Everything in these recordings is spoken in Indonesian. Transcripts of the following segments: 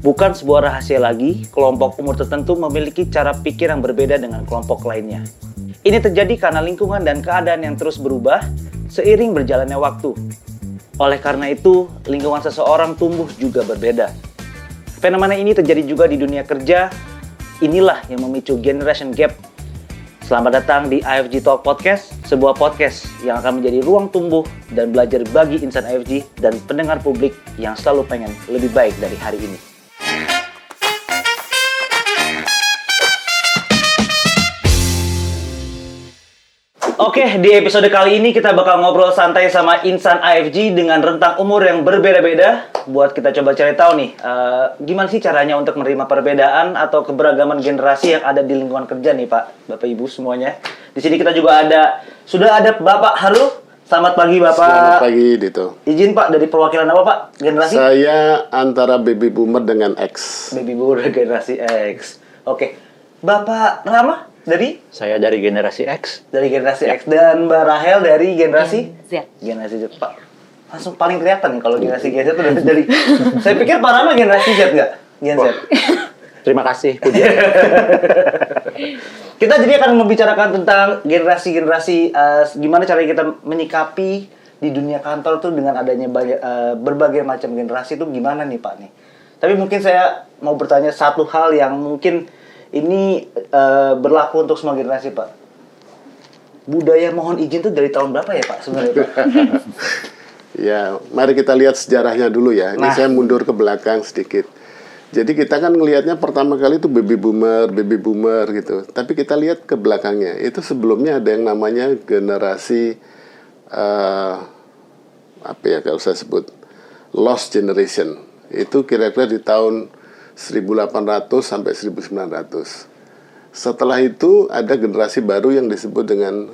Bukan sebuah rahasia lagi, kelompok umur tertentu memiliki cara pikir yang berbeda dengan kelompok lainnya. Ini terjadi karena lingkungan dan keadaan yang terus berubah seiring berjalannya waktu. Oleh karena itu, lingkungan seseorang tumbuh juga berbeda. Fenomena ini terjadi juga di dunia kerja. Inilah yang memicu generation gap. Selamat datang di AFG Talk Podcast, sebuah podcast yang akan menjadi ruang tumbuh dan belajar bagi insan AFG dan pendengar publik yang selalu pengen lebih baik dari hari ini. Oke, di episode kali ini kita bakal ngobrol santai sama insan AFG dengan rentang umur yang berbeda-beda. Buat kita coba cari tahu nih, gimana sih caranya untuk menerima perbedaan atau keberagaman generasi yang ada di lingkungan kerja nih Pak, Bapak Ibu semuanya. Di sini kita juga sudah ada Bapak Haru. Selamat pagi Bapak. Selamat pagi Dito. Izin Pak, dari perwakilan apa Pak? Generasi? Saya antara baby boomer dengan X. Baby boomer generasi X. Oke. Bapak Rama? Saya dari generasi X. Dari generasi X. Dan Mbak Rahel dari generasi Z. Generasi Z, Pak. Langsung paling kelihatan nih kalau generasi Z itu dari saya pikir Pak Rama generasi Z nggak? Gen Z. Terima kasih, pujian. Kita jadi akan membicarakan tentang generasi-generasi, gimana cara kita menyikapi di dunia kantor tuh dengan adanya berbagai macam generasi itu gimana nih Pak nih. Tapi mungkin saya mau bertanya satu hal yang mungkin ini berlaku untuk semua generasi Pak. Budaya mohon izin itu dari tahun berapa ya Pak sebenarnya Pak? Ya, mari kita lihat sejarahnya dulu ya. Ini saya mundur ke belakang sedikit. Jadi kita kan ngelihatnya pertama kali itu baby boomer gitu. Tapi kita lihat ke belakangnya. Itu sebelumnya ada yang namanya generasi apa ya kalau saya sebut lost generation. Itu kira-kira di tahun 1800 sampai 1900. Setelah itu ada generasi baru yang disebut dengan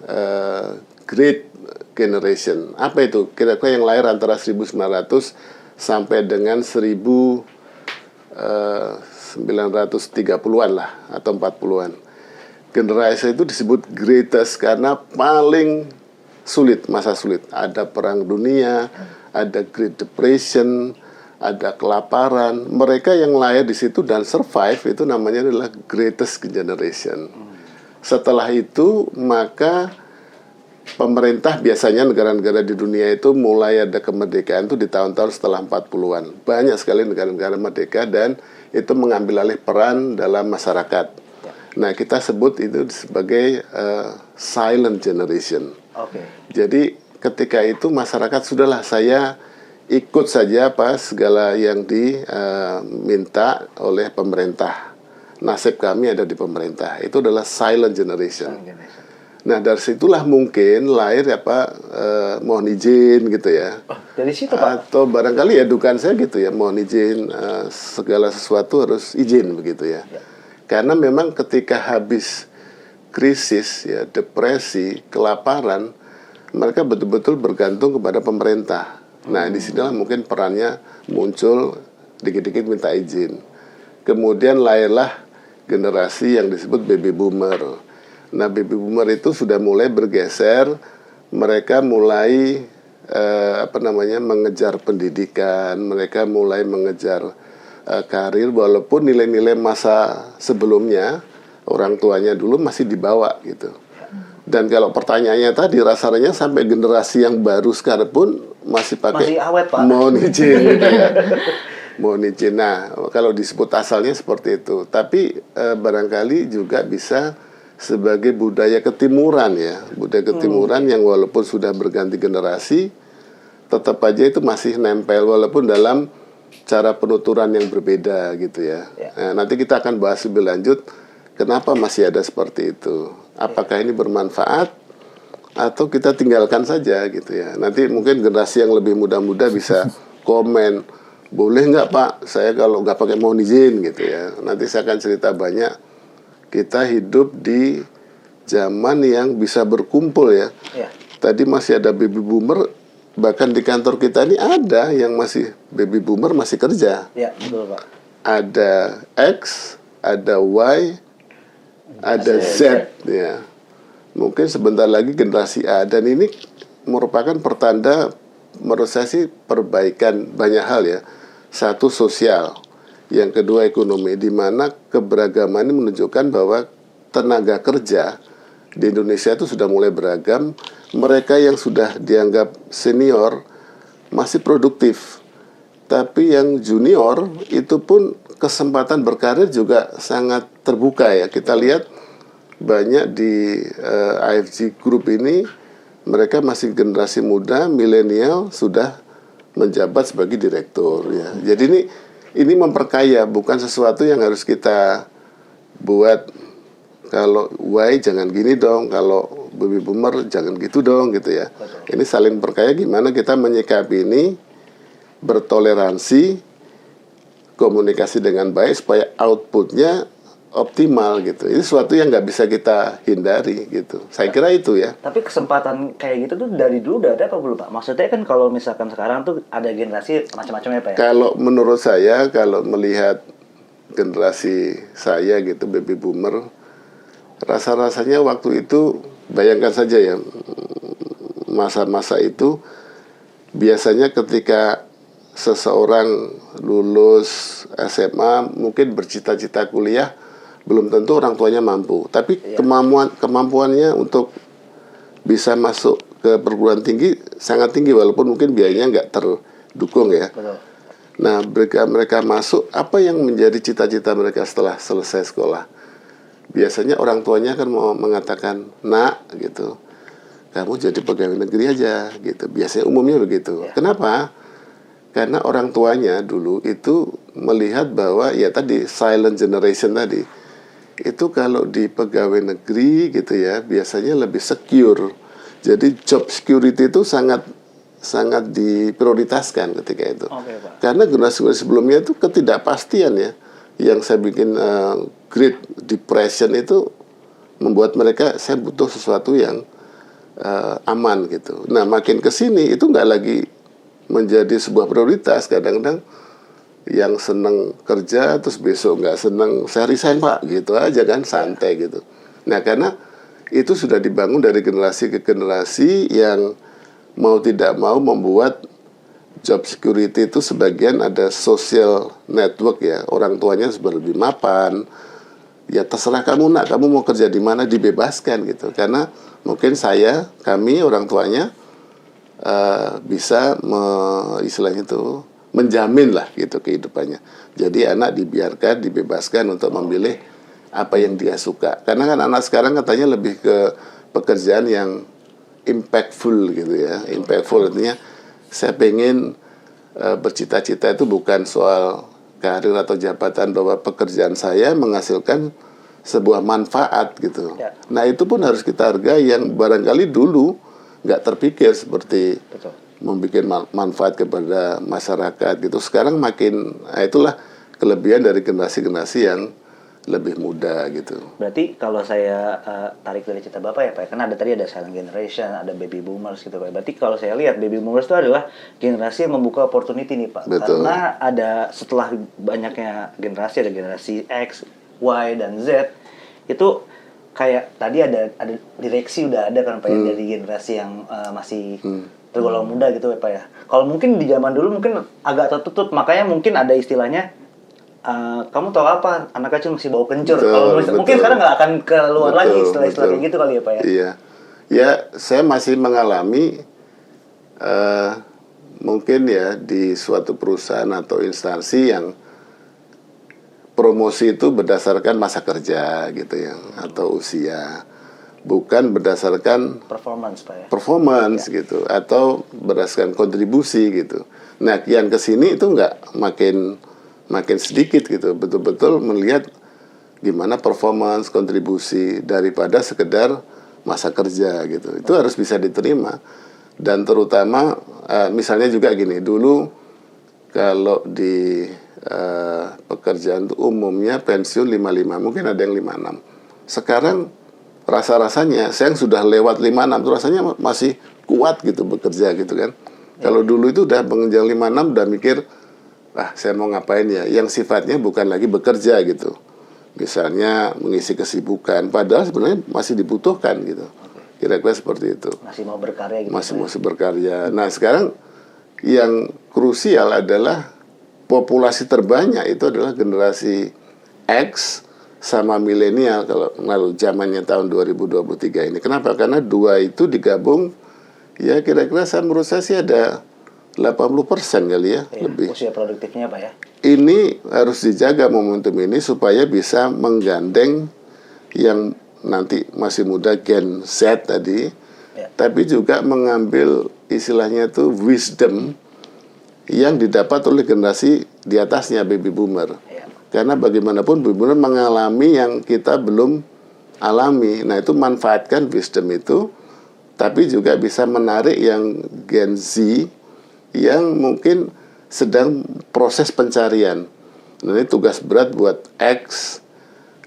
Great Generation. Apa itu? Kira-kira yang lahir antara 1900 sampai dengan 1930-an lah atau 40-an. Generasi itu disebut greatest karena paling sulit, masa sulit. Ada perang dunia, ada Great Depression, ada kelaparan. Mereka yang lahir di situ dan survive itu namanya adalah greatest generation. Setelah itu maka pemerintah biasanya negara-negara di dunia itu mulai ada kemerdekaan itu di tahun-tahun setelah 40-an. Banyak sekali negara-negara merdeka dan itu mengambil alih peran dalam masyarakat. Nah, kita sebut itu sebagai silent generation. Jadi ketika itu masyarakat sudahlah saya ikut saja apa segala yang diminta oleh pemerintah. Nasib kami ada di pemerintah. Itu adalah silent generation. Nah, dari situlah mungkin lahir mohon izin gitu ya. Dari situ Pak? Atau barangkali ya dugaan saya gitu ya, mohon izin, segala sesuatu harus izin begitu ya. Karena memang ketika habis krisis ya, depresi, kelaparan, mereka betul-betul bergantung kepada pemerintah. Nah, disinilah mungkin perannya muncul, dikit-dikit minta izin. Kemudian lahirlah generasi yang disebut baby boomer. Nah, baby boomer itu sudah mulai bergeser, mereka mulai mengejar pendidikan, mereka mulai mengejar karir, walaupun nilai-nilai masa sebelumnya orang tuanya dulu masih dibawa gitu. Dan kalau pertanyaannya tadi rasanya sampai generasi yang baru sekarang pun masih pakai awet, Pak. Mohon izin gitu ya. Mohon izin. Nah, kalau disebut asalnya seperti itu. Tapi barangkali juga bisa sebagai budaya ketimuran ya. Budaya ketimuran yang walaupun sudah berganti generasi tetap aja itu masih nempel walaupun dalam cara penuturan yang berbeda gitu ya. Nah, nanti kita akan bahas lebih lanjut kenapa masih ada seperti itu. Apakah ini bermanfaat atau kita tinggalkan saja gitu ya. Nanti mungkin generasi yang lebih muda-muda bisa komen, boleh nggak Pak saya kalau nggak pakai mohon izin gitu ya. Nanti saya akan cerita banyak. Kita hidup di zaman yang bisa berkumpul ya. Tadi masih ada baby boomer, bahkan di kantor kita ini ada yang masih baby boomer masih kerja. Ya, betul Pak. Ada X, ada Y, ada Z ya. Mungkin sebentar lagi generasi A, dan ini merupakan pertanda menurut saya sih perbaikan banyak hal ya. Satu, sosial. Yang kedua ekonomi, di mana keberagaman ini menunjukkan bahwa tenaga kerja di Indonesia itu sudah mulai beragam. Mereka yang sudah dianggap senior masih produktif, tapi yang junior itu pun kesempatan berkarir juga sangat terbuka ya. Kita lihat banyak di AFG Group ini, mereka masih generasi muda, milenial, sudah menjabat sebagai direktur ya. Jadi ini memperkaya, bukan sesuatu yang harus kita buat. Kalau Y jangan gini dong, kalau baby boomer jangan gitu dong gitu ya. Ini saling perkaya, gimana kita menyikapi ini, bertoleransi, komunikasi dengan baik supaya outputnya optimal gitu. Ini sesuatu yang nggak bisa kita hindari gitu. Saya kira itu ya. Tapi kesempatan kayak gitu tuh dari dulu udah ada apa belum Pak? Maksudnya kan kalau misalkan sekarang tuh ada generasi macam-macam ya Pak ya? Kalau menurut saya, kalau melihat generasi saya gitu, baby boomer, rasa-rasanya waktu itu, bayangkan saja ya, masa-masa itu biasanya ketika seseorang lulus SMA mungkin bercita-cita kuliah, belum tentu orang tuanya mampu, tapi kemampuannya untuk bisa masuk ke perguruan tinggi sangat tinggi, walaupun mungkin biayanya nggak terdukung ya. Betul. Nah, mereka masuk, apa yang menjadi cita-cita mereka setelah selesai sekolah? Biasanya orang tuanya kan mau mengatakan, nak gitu, kamu jadi pegawai negeri aja gitu. Biasanya umumnya begitu. Ya. Kenapa? Karena orang tuanya dulu itu melihat bahwa ya tadi silent generation tadi, itu kalau di pegawai negeri gitu ya, biasanya lebih secure. Jadi job security itu sangat diprioritaskan ketika itu. Oke, Pak. Karena generasi sebelumnya itu ketidakpastian ya. Yang saya bikin Great Depression itu membuat mereka, saya butuh sesuatu yang aman gitu. Nah, makin ke sini itu nggak lagi menjadi sebuah prioritas. Kadang-kadang yang seneng kerja terus besok nggak seneng, saya resign Pak, gitu aja kan, santai gitu. Nah, karena itu sudah dibangun dari generasi ke generasi yang mau tidak mau membuat job security itu sebagian ada social network ya. Orang tuanya sudah lebih mapan. Ya terserah kamu nak, kamu mau kerja di mana, dibebaskan gitu. Karena mungkin kami orang tuanya bisa istilahnya itu menjamin lah gitu kehidupannya. Jadi anak dibiarkan, dibebaskan untuk memilih apa yang dia suka. Karena kan anak sekarang katanya lebih ke pekerjaan yang impactful gitu ya. Impactful artinya saya pengen bercita-cita itu bukan soal karir atau jabatan, bahwa pekerjaan saya menghasilkan sebuah manfaat gitu. Ya. Nah itu pun harus kita hargai, yang barangkali dulu nggak terpikir seperti membuat manfaat kepada masyarakat gitu. Sekarang makin, itulah kelebihan dari generasi-generasi yang lebih muda gitu. Berarti kalau saya tarik dari cerita Bapak ya Pak, karena tadi ada silent generation, ada baby boomers gitu Pak. Berarti kalau saya lihat baby boomers itu adalah generasi yang membuka opportunity nih Pak. Betul. Karena ada, setelah banyaknya generasi, ada generasi X, Y, dan Z, itu kayak tadi ada direksi udah ada kan Pak ya, dari generasi yang masih tergolong muda gitu ya Pak ya. Kalau mungkin di zaman dulu mungkin agak tertutup, makanya mungkin ada istilahnya, kamu tahu apa, anak kecil masih bau kencur. Kalau mungkin sekarang nggak akan keluar lagi istilah-istilah kayak gitu kali ya Pak ya. Iya, ya saya masih mengalami mungkin ya di suatu perusahaan atau instansi yang promosi itu berdasarkan masa kerja gitu ya, atau usia, bukan berdasarkan Performance Pak ya. performance gitu, atau berdasarkan kontribusi gitu. Nah, kian kesini itu nggak makin sedikit gitu, betul-betul melihat gimana performance, kontribusi, daripada sekedar masa kerja gitu. Itu harus bisa diterima. Dan terutama misalnya juga gini, dulu kalau di pekerjaan itu umumnya pensiun 55, mungkin ada yang 56. Sekarang rasa-rasanya saya yang sudah lewat 56 itu rasanya masih kuat gitu bekerja gitu kan. Kalau dulu itu udah mengejar 56 udah mikir, saya mau ngapain ya, yang sifatnya bukan lagi bekerja gitu, misalnya mengisi kesibukan, padahal sebenarnya masih dibutuhkan gitu. Kira-kira seperti itu. Masih mau berkarya gitu. Masih berkarya. Nah sekarang yang krusial adalah populasi terbanyak itu adalah generasi X sama milenial kalau lalu zamannya tahun 2023 ini. Kenapa? Karena dua itu digabung, ya kira-kira menurut saya sih ada 80% kali ya, lebih. Usia produktifnya Pak ya? Ini harus dijaga momentum ini supaya bisa menggandeng yang nanti masih muda Gen Z tadi, tapi juga mengambil istilahnya itu wisdom yang didapat oleh generasi di atasnya baby boomer. Karena bagaimanapun baby boomer mengalami yang kita belum alami. Nah, itu manfaatkan wisdom itu, tapi juga bisa menarik yang Gen Z yang mungkin sedang proses pencarian. Nah, ini tugas berat buat X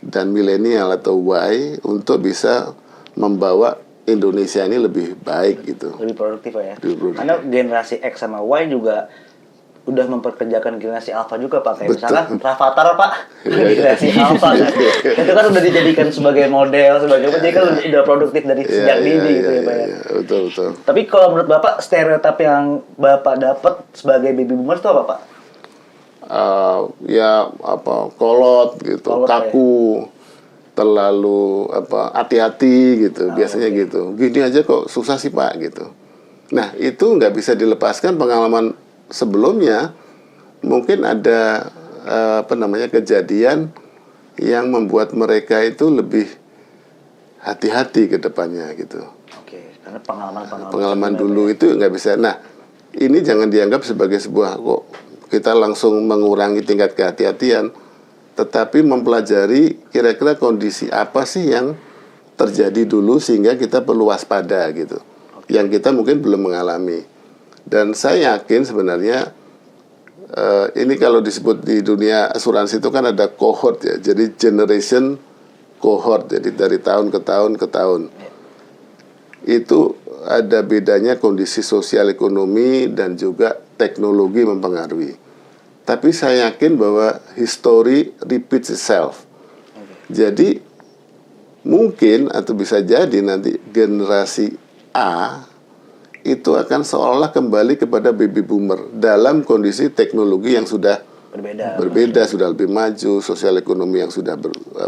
dan milenial atau Y untuk bisa membawa Indonesia ini lebih baik gitu. Lebih produktif ya? Lebih produktif. Karena generasi X sama Y juga udah memperkerjakan generasi Alpha juga Pak. Kayak misalkan Rafathar Pak, generasi Alpha kan. Itu kan udah dijadikan sebagai model, jadi kan udah produktif dari sejak dini gitu ya Pak ya. Betul. Tapi kalau menurut Bapak, stereotip yang Bapak dapat sebagai baby boomer itu apa Pak? Kolot gitu, Kolot, kaku, terlalu hati-hati gitu, biasanya gitu. Gini aja kok susah sih Pak gitu. Nah, itu nggak bisa dilepaskan pengalaman sebelumnya. Mungkin ada kejadian yang membuat mereka itu lebih hati-hati ke depannya gitu. Oke, karena pengalaman dulu itu nggak bisa. Nah, ini jangan dianggap sebagai sebuah kok kita langsung mengurangi tingkat kehati-hatian, tetapi mempelajari kira-kira kondisi apa sih yang terjadi dulu sehingga kita perlu waspada gitu. Yang kita mungkin belum mengalami. Dan saya yakin sebenarnya ini kalau disebut di dunia asuransi itu kan ada cohort ya. Jadi generation cohort, jadi dari tahun ke tahun ke tahun. Itu ada bedanya kondisi sosial ekonomi dan juga teknologi mempengaruhi. Tapi saya yakin bahwa history repeats itself. Jadi mungkin atau bisa jadi nanti generasi A itu akan seolah kembali kepada baby boomer dalam kondisi teknologi yang sudah berbeda, sudah lebih maju, sosial ekonomi yang sudah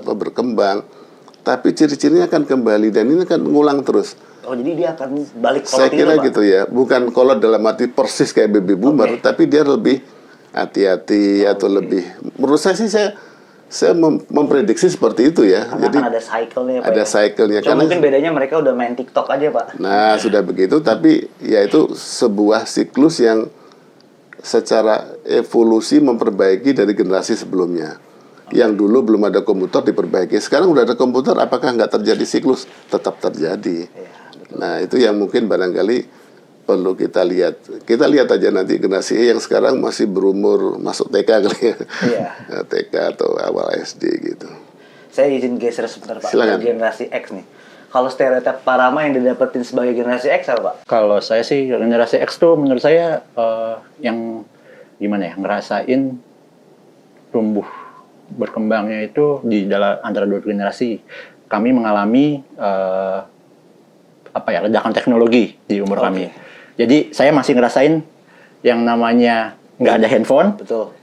berkembang. Tapi ciri-cirinya akan kembali dan ini akan mengulang terus. Oh, jadi dia akan balik kolot. Saya kira gitu ya, bukan kolot dalam arti persis kayak baby boomer, tapi dia lebih hati-hati atau lebih. Menurut saya sih saya memprediksi seperti itu ya. Karena jadi kan ada cycle-nya Pak. Ada cycle-nya. Cuma mungkin bedanya mereka udah main TikTok aja Pak. Nah, sudah begitu, tapi ya itu sebuah siklus yang secara evolusi memperbaiki dari generasi sebelumnya. Yang dulu belum ada komputer diperbaiki. Sekarang udah ada komputer, apakah nggak terjadi siklus? Tetap terjadi. Nah, itu yang mungkin barangkali perlu kita lihat. Kita lihat aja nanti generasi yang sekarang masih berumur masuk TK kali ya. TK atau awal SD gitu. Saya izin geser sebentar Pak. Silakan. Generasi X nih. Kalau stereotip Pak Rama yang didapetin sebagai generasi X apa Pak? Kalau saya sih generasi X tuh menurut saya yang gimana ya, ngerasain tumbuh berkembangnya itu di dalam antara dua generasi. Kami mengalami ledakan teknologi di umur kami. Jadi saya masih ngerasain yang namanya nggak ada handphone. Betul.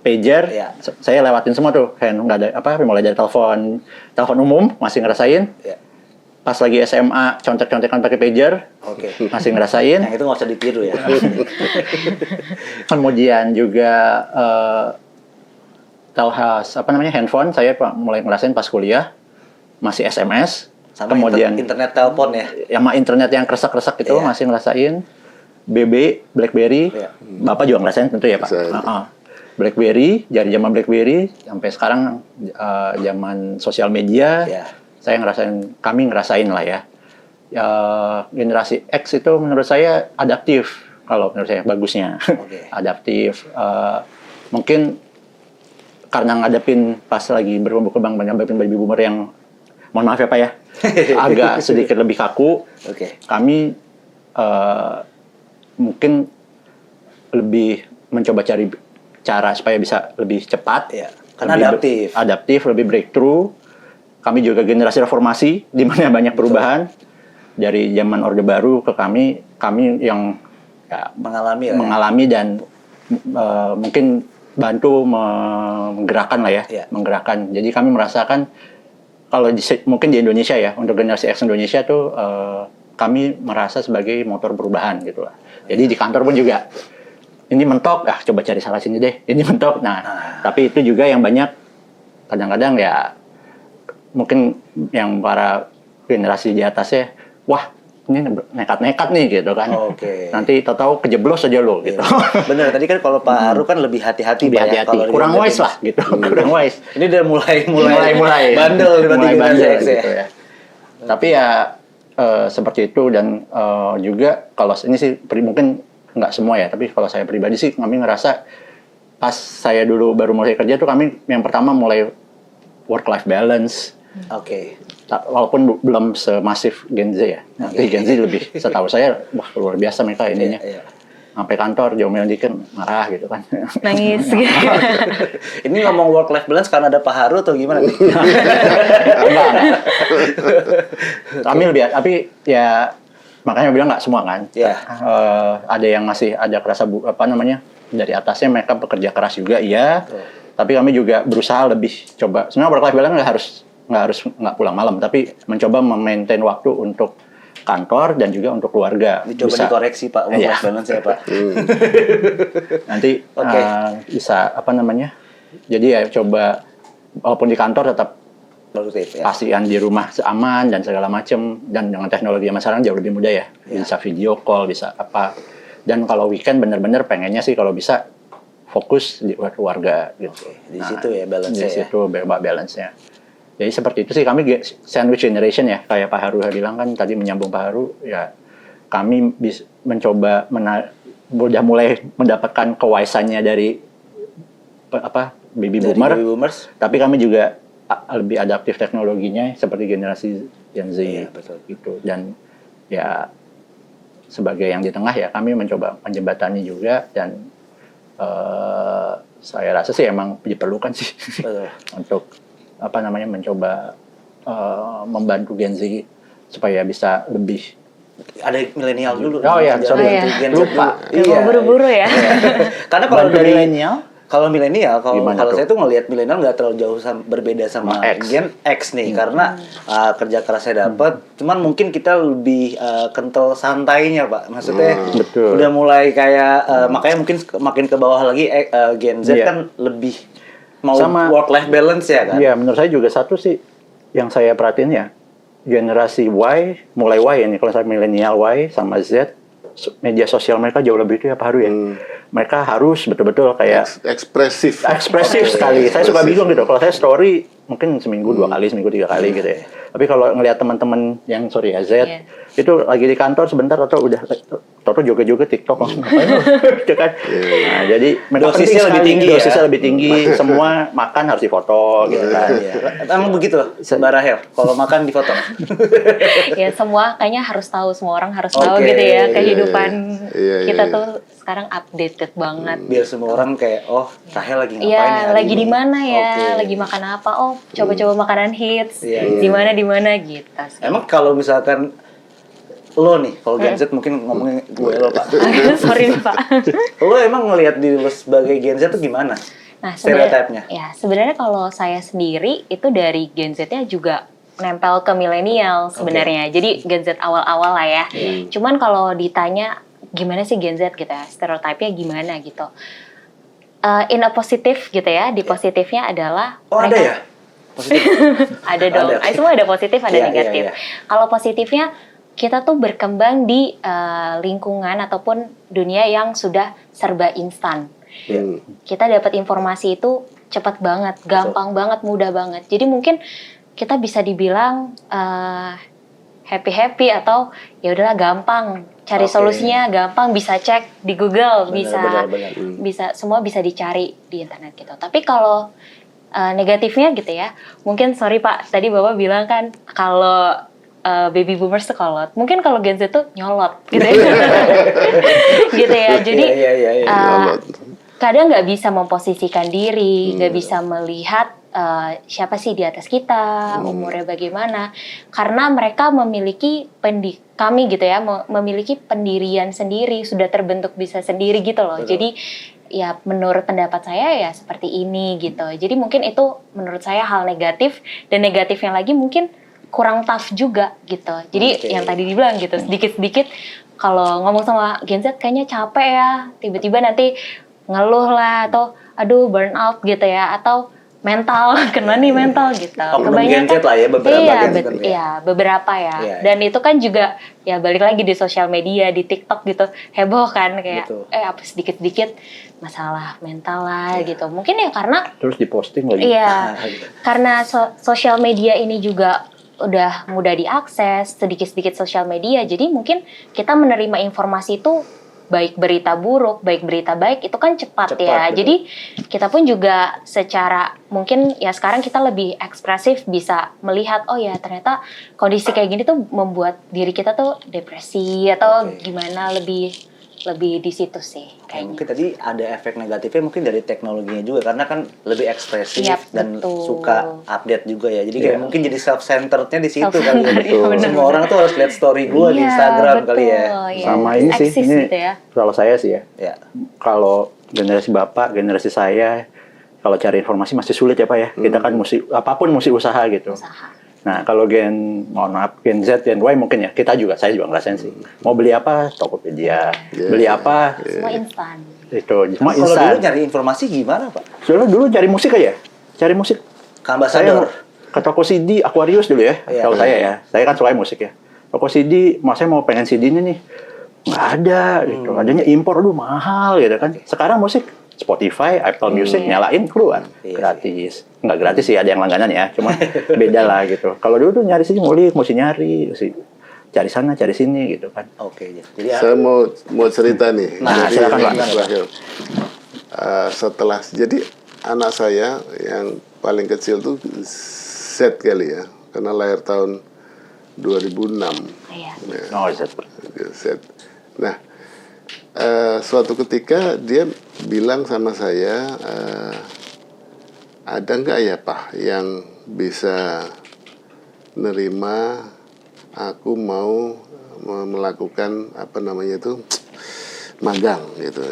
Pager. Ya. Saya lewatin semua tuh. Nggak ada mulai dari telepon umum masih ngerasain. Ya. Pas lagi SMA contek-contekan pakai pager. Masih ngerasain. Yang itu nggak usah ditiru ya. Kemudian juga handphone saya mulai ngerasain pas kuliah masih SMS. Sama kemudian internet telepon ya. Sama internet yang kresek-kresek itu masih ngerasain. BB, BlackBerry, Bapak juga ngerasain tentu ya Pak. BlackBerry, dari zaman BlackBerry sampai sekarang zaman sosial media, kami ngerasain lah ya. Generasi X itu menurut saya adaptif, kalau menurut saya bagusnya. Adaptif, mungkin karena ngadepin pas lagi berkembang ngadepin baby boomer yang, mohon maaf ya Pak ya, agak sedikit lebih kaku. Kami mungkin lebih mencoba cari cara supaya bisa lebih cepat, karena adaptif, lebih breakthrough. Kami juga generasi reformasi, di mana banyak perubahan dari zaman Orde Baru ke kami yang mengalami dan mungkin bantu menggerakkan lah ya, menggerakkan. Jadi kami merasakan kalau mungkin di Indonesia ya, untuk generasi X Indonesia tuh kami merasa sebagai motor perubahan gitu lah. Jadi di kantor pun juga ini mentok, coba cari salah sini deh. Ini mentok. Nah, tapi itu juga yang banyak kadang-kadang ya mungkin yang para generasi di atasnya, wah ini nekat-nekat nih gitu kan. Nanti tahu-tahu kejeblos aja lo gitu. Bener, tadi kan kalau Pak Haru kan lebih hati-hati, kurang wise lah gitu. Kurang wise. Ini udah mulai bandel gitu ya. Tapi ya seperti itu, dan juga kalau ini sih mungkin nggak semua ya, tapi kalau saya pribadi sih kami ngerasa pas saya dulu baru mulai kerja tuh kami yang pertama mulai work-life balance. Walaupun belum semasif Gen Z ya. Nanti Gen Z lebih, setahu saya, wah luar biasa mereka ininya. Sampai kantor diomelin dikit marah gitu kan. Nangis gitu. Ini ngomong work life balance karena ada Pak Haru atau gimana nih? Enggak. Kami lebih, tapi ya makanya bilang nggak semua kan. Ada yang masih ada kerasa dari atasnya mereka bekerja keras juga, iya. Tapi kami juga berusaha lebih coba. Sebenarnya work life balance nggak pulang malam, tapi mencoba memaintain waktu untuk kantor dan juga untuk keluarga. Coba dikoreksi Pak, work life balance ya Pak. Nanti bisa jadi ya coba walaupun di kantor tetap pastiin di rumah aman dan segala macam, dan dengan teknologi yang sekarang jauh lebih mudah ya. Bisa video call, bisa apa. Dan kalau weekend bener-bener pengennya sih kalau bisa fokus di keluarga gitu. Di situ ya balance. Di situ balance-nya. Jadi seperti itu sih, kami sandwich generation ya, kayak Pak Haru bilang kan tadi, menyambung Pak Haru ya, kami mencoba udah mulai mendapatkan kewaisannya dari baby boomers, tapi kami juga lebih adaptif teknologinya seperti generasi Gen Z gitu. Dan ya sebagai yang di tengah ya, kami mencoba menjembatani juga, dan saya rasa sih emang diperlukan sih untuk mencoba membantu Gen Z supaya bisa lebih. Ada milenial dulu. Gen Z lupa. Buru-buru ya. Karena kalau dari milenial, kalau saya tuh ngelihat milenial nggak terlalu jauh berbeda sama Gen X nih, karena kerja keras saya dapat, cuman mungkin kita lebih kental santainya Pak. Maksudnya udah mulai kayak makanya mungkin makin ke bawah lagi Gen Z kan lebih mau sama work life balance ya kan? Iya, menurut saya juga satu sih yang saya perhatiin ya, generasi Y, mulai Y ini, kalau saya milenial Y sama Z, media sosial mereka jauh lebih itu ya Pak Haru ya. Mereka harus betul-betul kayak ekspresif sekali. Saya suka bingung gitu. Kalau saya story mungkin seminggu 2 kali, seminggu 3 kali gitu ya. Tapi kalau ngelihat teman-teman yang Z itu lagi di kantor sebentar atau udah joget-joget TikTok langsung ngapain gitu kan. Nah, jadi dosisnya lebih tinggi, semua makan harus difoto gitu kan. Emang begitu Mbak Rahel, kalau makan difoto. Ya semua kayaknya harus tahu, semua orang harus tahu gitu ya, kehidupan kita tuh sekarang updated banget. Biar semua orang kayak, oh Rahel lagi ngapain ya, lagi di mana ya, lagi makan apa, oh coba-coba makanan hits, di mana gitu. Emang kalau misalkan lo nih, kalau Gen Z mungkin ngomongin gue lo Pak. Sorry nih Pak. Lo emang ngelihat diri lo sebagai Gen Z tuh gimana? Nah, stereotipnya. Ya, sebenarnya kalau saya sendiri itu dari Gen Z-nya juga nempel ke milenial sebenarnya. Jadi Gen Z awal-awal lah ya. Cuman kalau ditanya gimana sih Gen Z gitu ya, stereotipnya gimana gitu. In a positif gitu ya, di positifnya adalah ada ya? Positif. Ada dong. Semua ada positif, ada negatif. Kalau positifnya kita tuh berkembang di lingkungan ataupun dunia yang sudah serba instan. Kita dapat informasi itu cepat banget, gampang banget, mudah banget. Jadi mungkin kita bisa dibilang happy atau ya udahlah gampang, cari solusinya gampang, bisa cek di Google, bisa semua bisa dicari di internet gitu. Tapi kalau negatifnya gitu ya, mungkin sorry Pak, tadi Bapak bilang kan kalau baby boomers tuh kolot. Mungkin kalau Gen Z tuh nyolot gitu ya. Gitu ya. Jadi kadang nggak bisa memposisikan diri, nggak bisa melihat siapa sih di atas kita, umurnya bagaimana. Karena mereka memiliki kami gitu ya, memiliki pendirian sendiri, sudah terbentuk bisa sendiri gitu loh. Betul. Jadi ya menurut pendapat saya ya seperti ini gitu. Jadi mungkin itu menurut saya hal negatif, dan negatifnya lagi mungkin kurang tough juga gitu. Jadi yang tadi dibilang gitu, sedikit-sedikit kalau ngomong sama Gen Z kayaknya capek ya, tiba-tiba nanti ngeluh lah atau aduh burn out gitu ya, atau mental kena nih mental gitu. Kebanyakan Gen Z lah ya, beberapa iya, Gen Z kan ya. iya, beberapa ya. Iya, Dan itu kan juga ya balik lagi di sosial media, di TikTok gitu, heboh kan kayak Betul. apa sedikit-sedikit masalah mental lah gitu. Mungkin ya karena Terus diposting lagi. iya, karena sosial media ini juga udah mudah diakses, sedikit-sedikit sosial media, jadi mungkin kita menerima informasi itu baik berita buruk, baik berita baik itu kan cepat ya. Betul. Jadi kita pun juga secara mungkin ya sekarang kita lebih ekspresif bisa melihat oh ya ternyata kondisi kayak gini tuh membuat diri kita tuh depresi atau gimana lebih di situ sih kayaknya. Mungkin tadi ada efek negatifnya mungkin dari teknologinya juga karena kan lebih ekspresif dan betul. suka update juga ya. Jadi kayak mungkin jadi self-centerednya di situ kali ya. Betul. Semua orang tuh harus lihat story gue di Instagram kali ya. Iya. Sama ini sih, Eksis ini gitu ya. kalau saya sih ya. Ya. Kalau generasi bapak, generasi saya, kalau cari informasi masih sulit ya Pak ya. Kita kan apapun mesti usaha gitu. Nah kalau mohon maaf, Gen Z, Gen Y mungkin ya, saya juga ngerasain sih. Mau beli apa, Tokopedia. Beli apa, Semua instan. itu semua Kalau instan. dulu nyari informasi gimana Pak? Dulu cari musik aja, cari musik. Ke Saya ambasador. ke toko CD, Aquarius dulu ya, Iya. kalau saya ya. Saya kan suka musik ya. Toko CD, mas saya mau pengen CD-nya nih. Nggak ada gitu. Adanya impor, aduh mahal gitu kan. Sekarang musik Spotify, Apple Music, nyalain keluar. Iya, Gratis. Nggak gratis sih, ada yang langganan ya. Cuma beda lah gitu. Kalau dulu tuh nyari sini ngulik, mesti nyari. Cari sana, cari sini gitu kan. Oke. Jadi Saya mau cerita nih. Nah, Jadi, silakan, Pak. terakhir. Setelah jadi anak saya yang paling kecil tuh Z kali ya, karena lahir tahun 2006. Iya. Oh, Z. Nah, suatu ketika dia bilang sama saya, ada nggak ya Pak yang bisa nerima aku mau melakukan apa namanya itu magang gitu.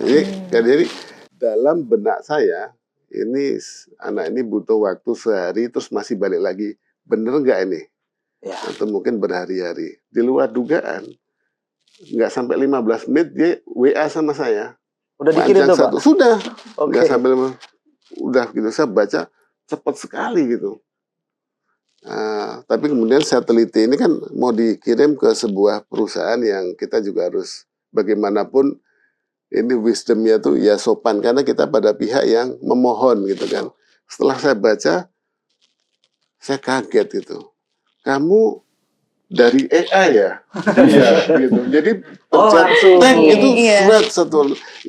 Jadi dalam benak saya ini anak ini butuh waktu sehari terus masih balik lagi. Bener nggak ini? ya. Atau mungkin berhari-hari. Di luar dugaan, nggak sampai 15 menit dia WA sama saya. Udah dikirim tuh Pak? Sudah. Oke. Nggak sampai udah gitu. Saya baca cepat sekali gitu. Tapi kemudian saya teliti, ini kan mau dikirim ke sebuah perusahaan yang kita juga harus bagaimanapun ini wisdomnya tuh ya sopan karena kita pada pihak yang memohon gitu kan. Setelah saya baca, saya kaget gitu. Kamu dari AI ya? Iya gitu. Jadi pencet tag itu surat satu,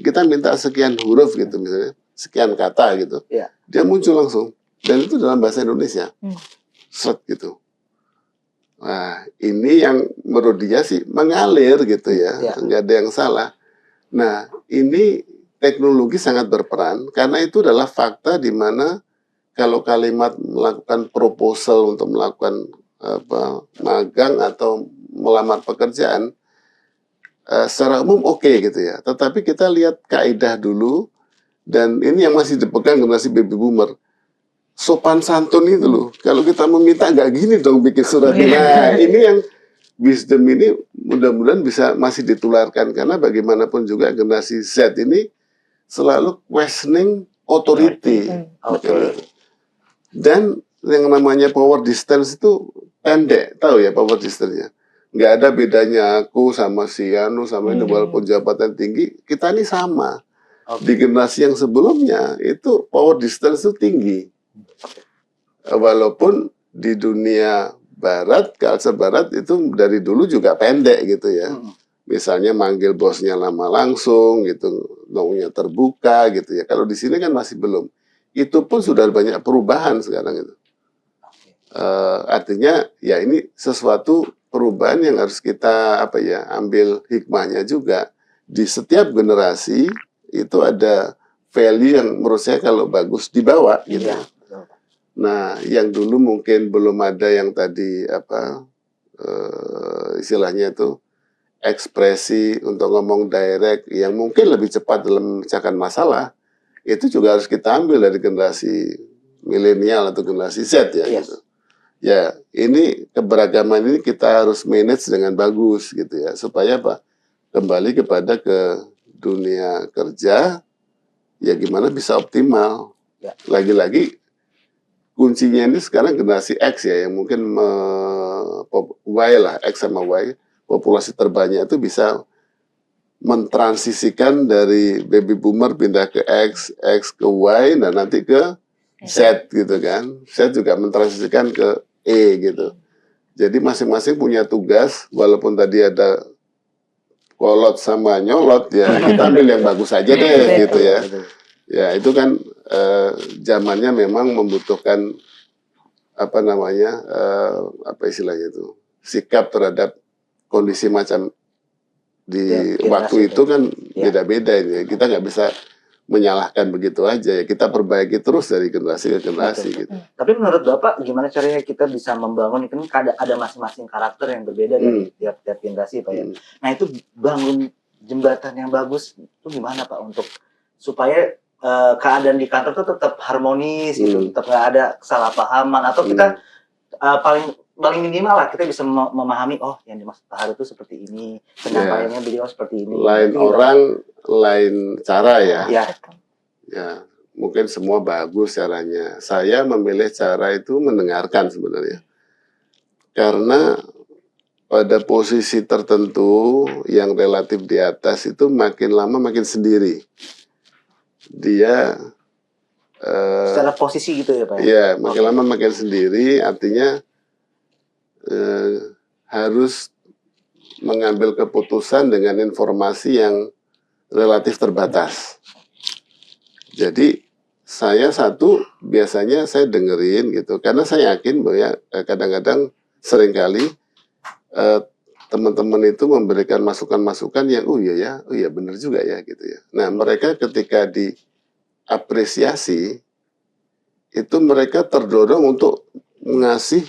kita minta sekian huruf gitu misalnya, sekian kata gitu. Iya. Dia muncul langsung dan itu dalam bahasa Indonesia. Set gitu. Nah, ini yang menurut dia sih mengalir gitu ya, nggak ada yang salah. Nah, ini teknologi sangat berperan karena itu adalah fakta di mana kalau kalimat melakukan proposal untuk melakukan magang atau melamar pekerjaan secara umum oke gitu ya. Tetapi kita lihat kaidah dulu dan ini yang masih dipegang generasi baby boomer. Sopan santun itu loh. Kalau kita meminta nggak gini dong bikin surat. Nah, ini yang wisdom ini mudah-mudahan bisa masih ditularkan karena bagaimanapun juga generasi Z ini selalu questioning authority. Dan yang namanya power distance itu pendek, tahu ya power distance-nya. Nggak ada bedanya aku sama si Anu sama ini walaupun jabatan tinggi, kita ini sama. Di generasi yang sebelumnya itu power distance itu tinggi. Walaupun di dunia barat, culture barat itu dari dulu juga pendek gitu ya. Misalnya manggil bosnya lama langsung gitu, ngomongnya terbuka gitu ya. Kalau di sini kan masih belum. Itu pun sudah banyak perubahan sekarang itu. Artinya ya ini sesuatu perubahan yang harus kita ambil hikmahnya juga. Di setiap generasi itu ada value yang menurut saya kalau bagus dibawa gitu. Nah, yang dulu mungkin belum ada yang tadi istilahnya itu ekspresi untuk ngomong direct yang mungkin lebih cepat dalam memecahkan masalah. itu juga harus kita ambil dari generasi milenial atau generasi Z ya. Yes. Gitu. Ya, ini keberagaman ini kita harus manage dengan bagus gitu ya, supaya apa? Kembali kepada ke dunia kerja, ya gimana bisa optimal. Ya. Lagi-lagi kuncinya ini sekarang generasi X ya, yang mungkin Y lah, X sama Y, populasi terbanyak itu bisa mentransisikan dari baby boomer pindah ke X, X ke Y, dan nanti ke Z gitu kan. Z juga mentransisikan ke E gitu. Jadi masing-masing punya tugas, walaupun tadi ada kolot sama nyolot ya, kita ambil yang bagus aja deh gitu ya. Ya itu kan zamannya memang membutuhkan apa namanya, apa istilahnya itu, sikap terhadap kondisi macam di waktu itu kan beda-beda ini. Kita nggak bisa menyalahkan begitu aja ya. Kita perbaiki terus dari generasi ke generasi gitu. Tapi menurut Bapak gimana caranya kita bisa membangun, itu kan ada masing-masing karakter yang berbeda dari tiap generasi Pak ya. Nah itu bangun jembatan yang bagus itu gimana Pak untuk supaya keadaan di kantor tuh tetap harmonis gitu, tetap nggak ada kesalahpahaman, atau kita paling minimal lah kita bisa memahami, oh yang dimaksud Pak Hari itu seperti ini, penyampaiannya beliau seperti ini. Lain gitu, orang, lain cara ya. Ya. Ya, mungkin semua bagus caranya. Saya memilih cara itu mendengarkan sebenarnya. Karena pada posisi tertentu yang relatif di atas itu makin lama makin sendiri. Dia secara posisi gitu ya Pak ya? Iya, makin lama makin sendiri, artinya harus mengambil keputusan dengan informasi yang relatif terbatas. Jadi saya biasanya saya dengerin gitu, karena saya yakin bahwa ya, kadang-kadang seringkali teman-teman itu memberikan masukan-masukan yang oh iya benar juga ya gitu ya. Nah mereka ketika diapresiasi itu mereka terdorong untuk mengasih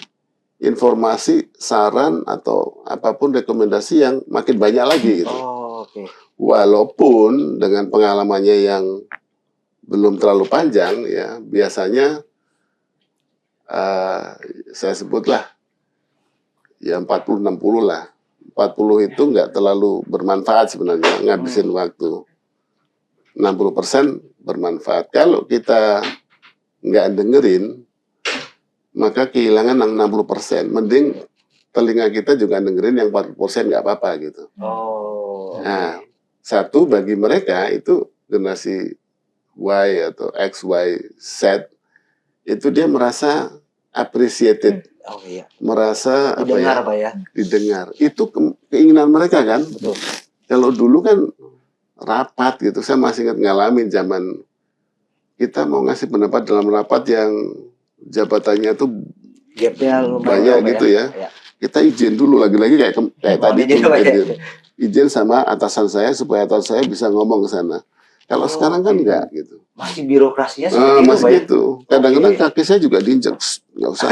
informasi, saran atau apapun rekomendasi yang makin banyak lagi gitu. Walaupun dengan pengalamannya yang belum terlalu panjang ya, biasanya saya sebutlah ya 40-60 lah. 40 itu nggak terlalu bermanfaat sebenarnya, ngabisin waktu. 60% bermanfaat. Kalau kita nggak dengerin, maka kehilangan 60%. Mending telinga kita juga dengerin yang 40% nggak apa-apa gitu. Nah, satu bagi mereka itu generasi Y atau X, Y, Z, itu dia merasa appreciated. Merasa didengar, apa ya? Didengar. Itu keinginan mereka kan. Betul. Kalau dulu kan rapat gitu. Saya masih ingat ngalamin zaman kita mau ngasih pendapat dalam rapat yang jabatannya tuh gapnya banyak gitu ya. Kita izin dulu lagi-lagi kayak tadi tuh, izin sama atasan saya supaya atasan saya bisa ngomong ke sana. Kalau sekarang kan enggak gitu. Masih birokrasinya seperti itu, masih gitu. Kadang-kadang kaki saya juga diinjek, nggak usah.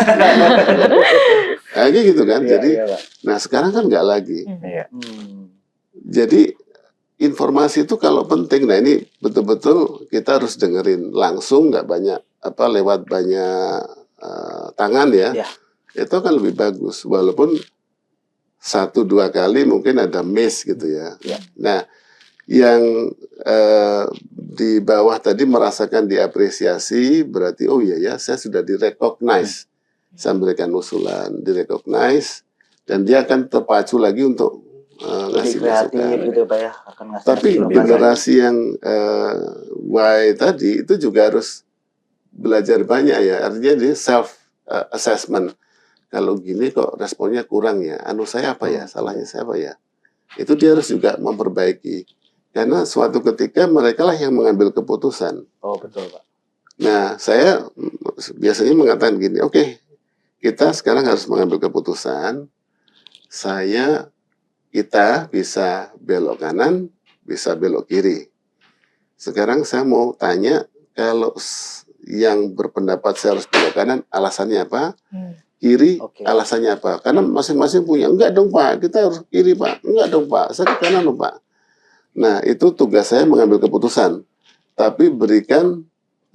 Kayak gitu kan. Jadi, nah sekarang kan enggak lagi. Jadi informasi itu kalau penting, nah ini betul-betul kita harus dengerin langsung, nggak banyak lewat banyak tangan ya. Itu kan lebih bagus. Walaupun 1-2 kali mungkin ada miss gitu ya. Nah, yang di bawah tadi merasakan diapresiasi, berarti oh iya ya, saya sudah direcognize. Saya memberikan usulan, direcognize, dan dia akan terpacu lagi untuk ngasih masukan. Gitu, Pak, ya? Tapi generasi yang Y tadi itu juga harus belajar banyak ya. Artinya dia self assessment. Kalau gini kok responnya kurang ya. Saya apa ya? Salahnya saya apa ya? Itu dia harus juga memperbaiki. Karena suatu ketika mereka lah yang mengambil keputusan. Oh betul Pak. Nah saya biasanya mengatakan gini, oke, kita sekarang harus mengambil keputusan. Kita bisa belok kanan, bisa belok kiri. Sekarang saya mau tanya, kalau yang berpendapat saya harus belok kanan, alasannya apa? Kiri, alasannya apa? Karena masing-masing punya, enggak dong Pak, kita harus kiri Pak, enggak dong Pak, saya ke kanan dong Pak. Nah, itu tugas saya mengambil keputusan. tapi berikan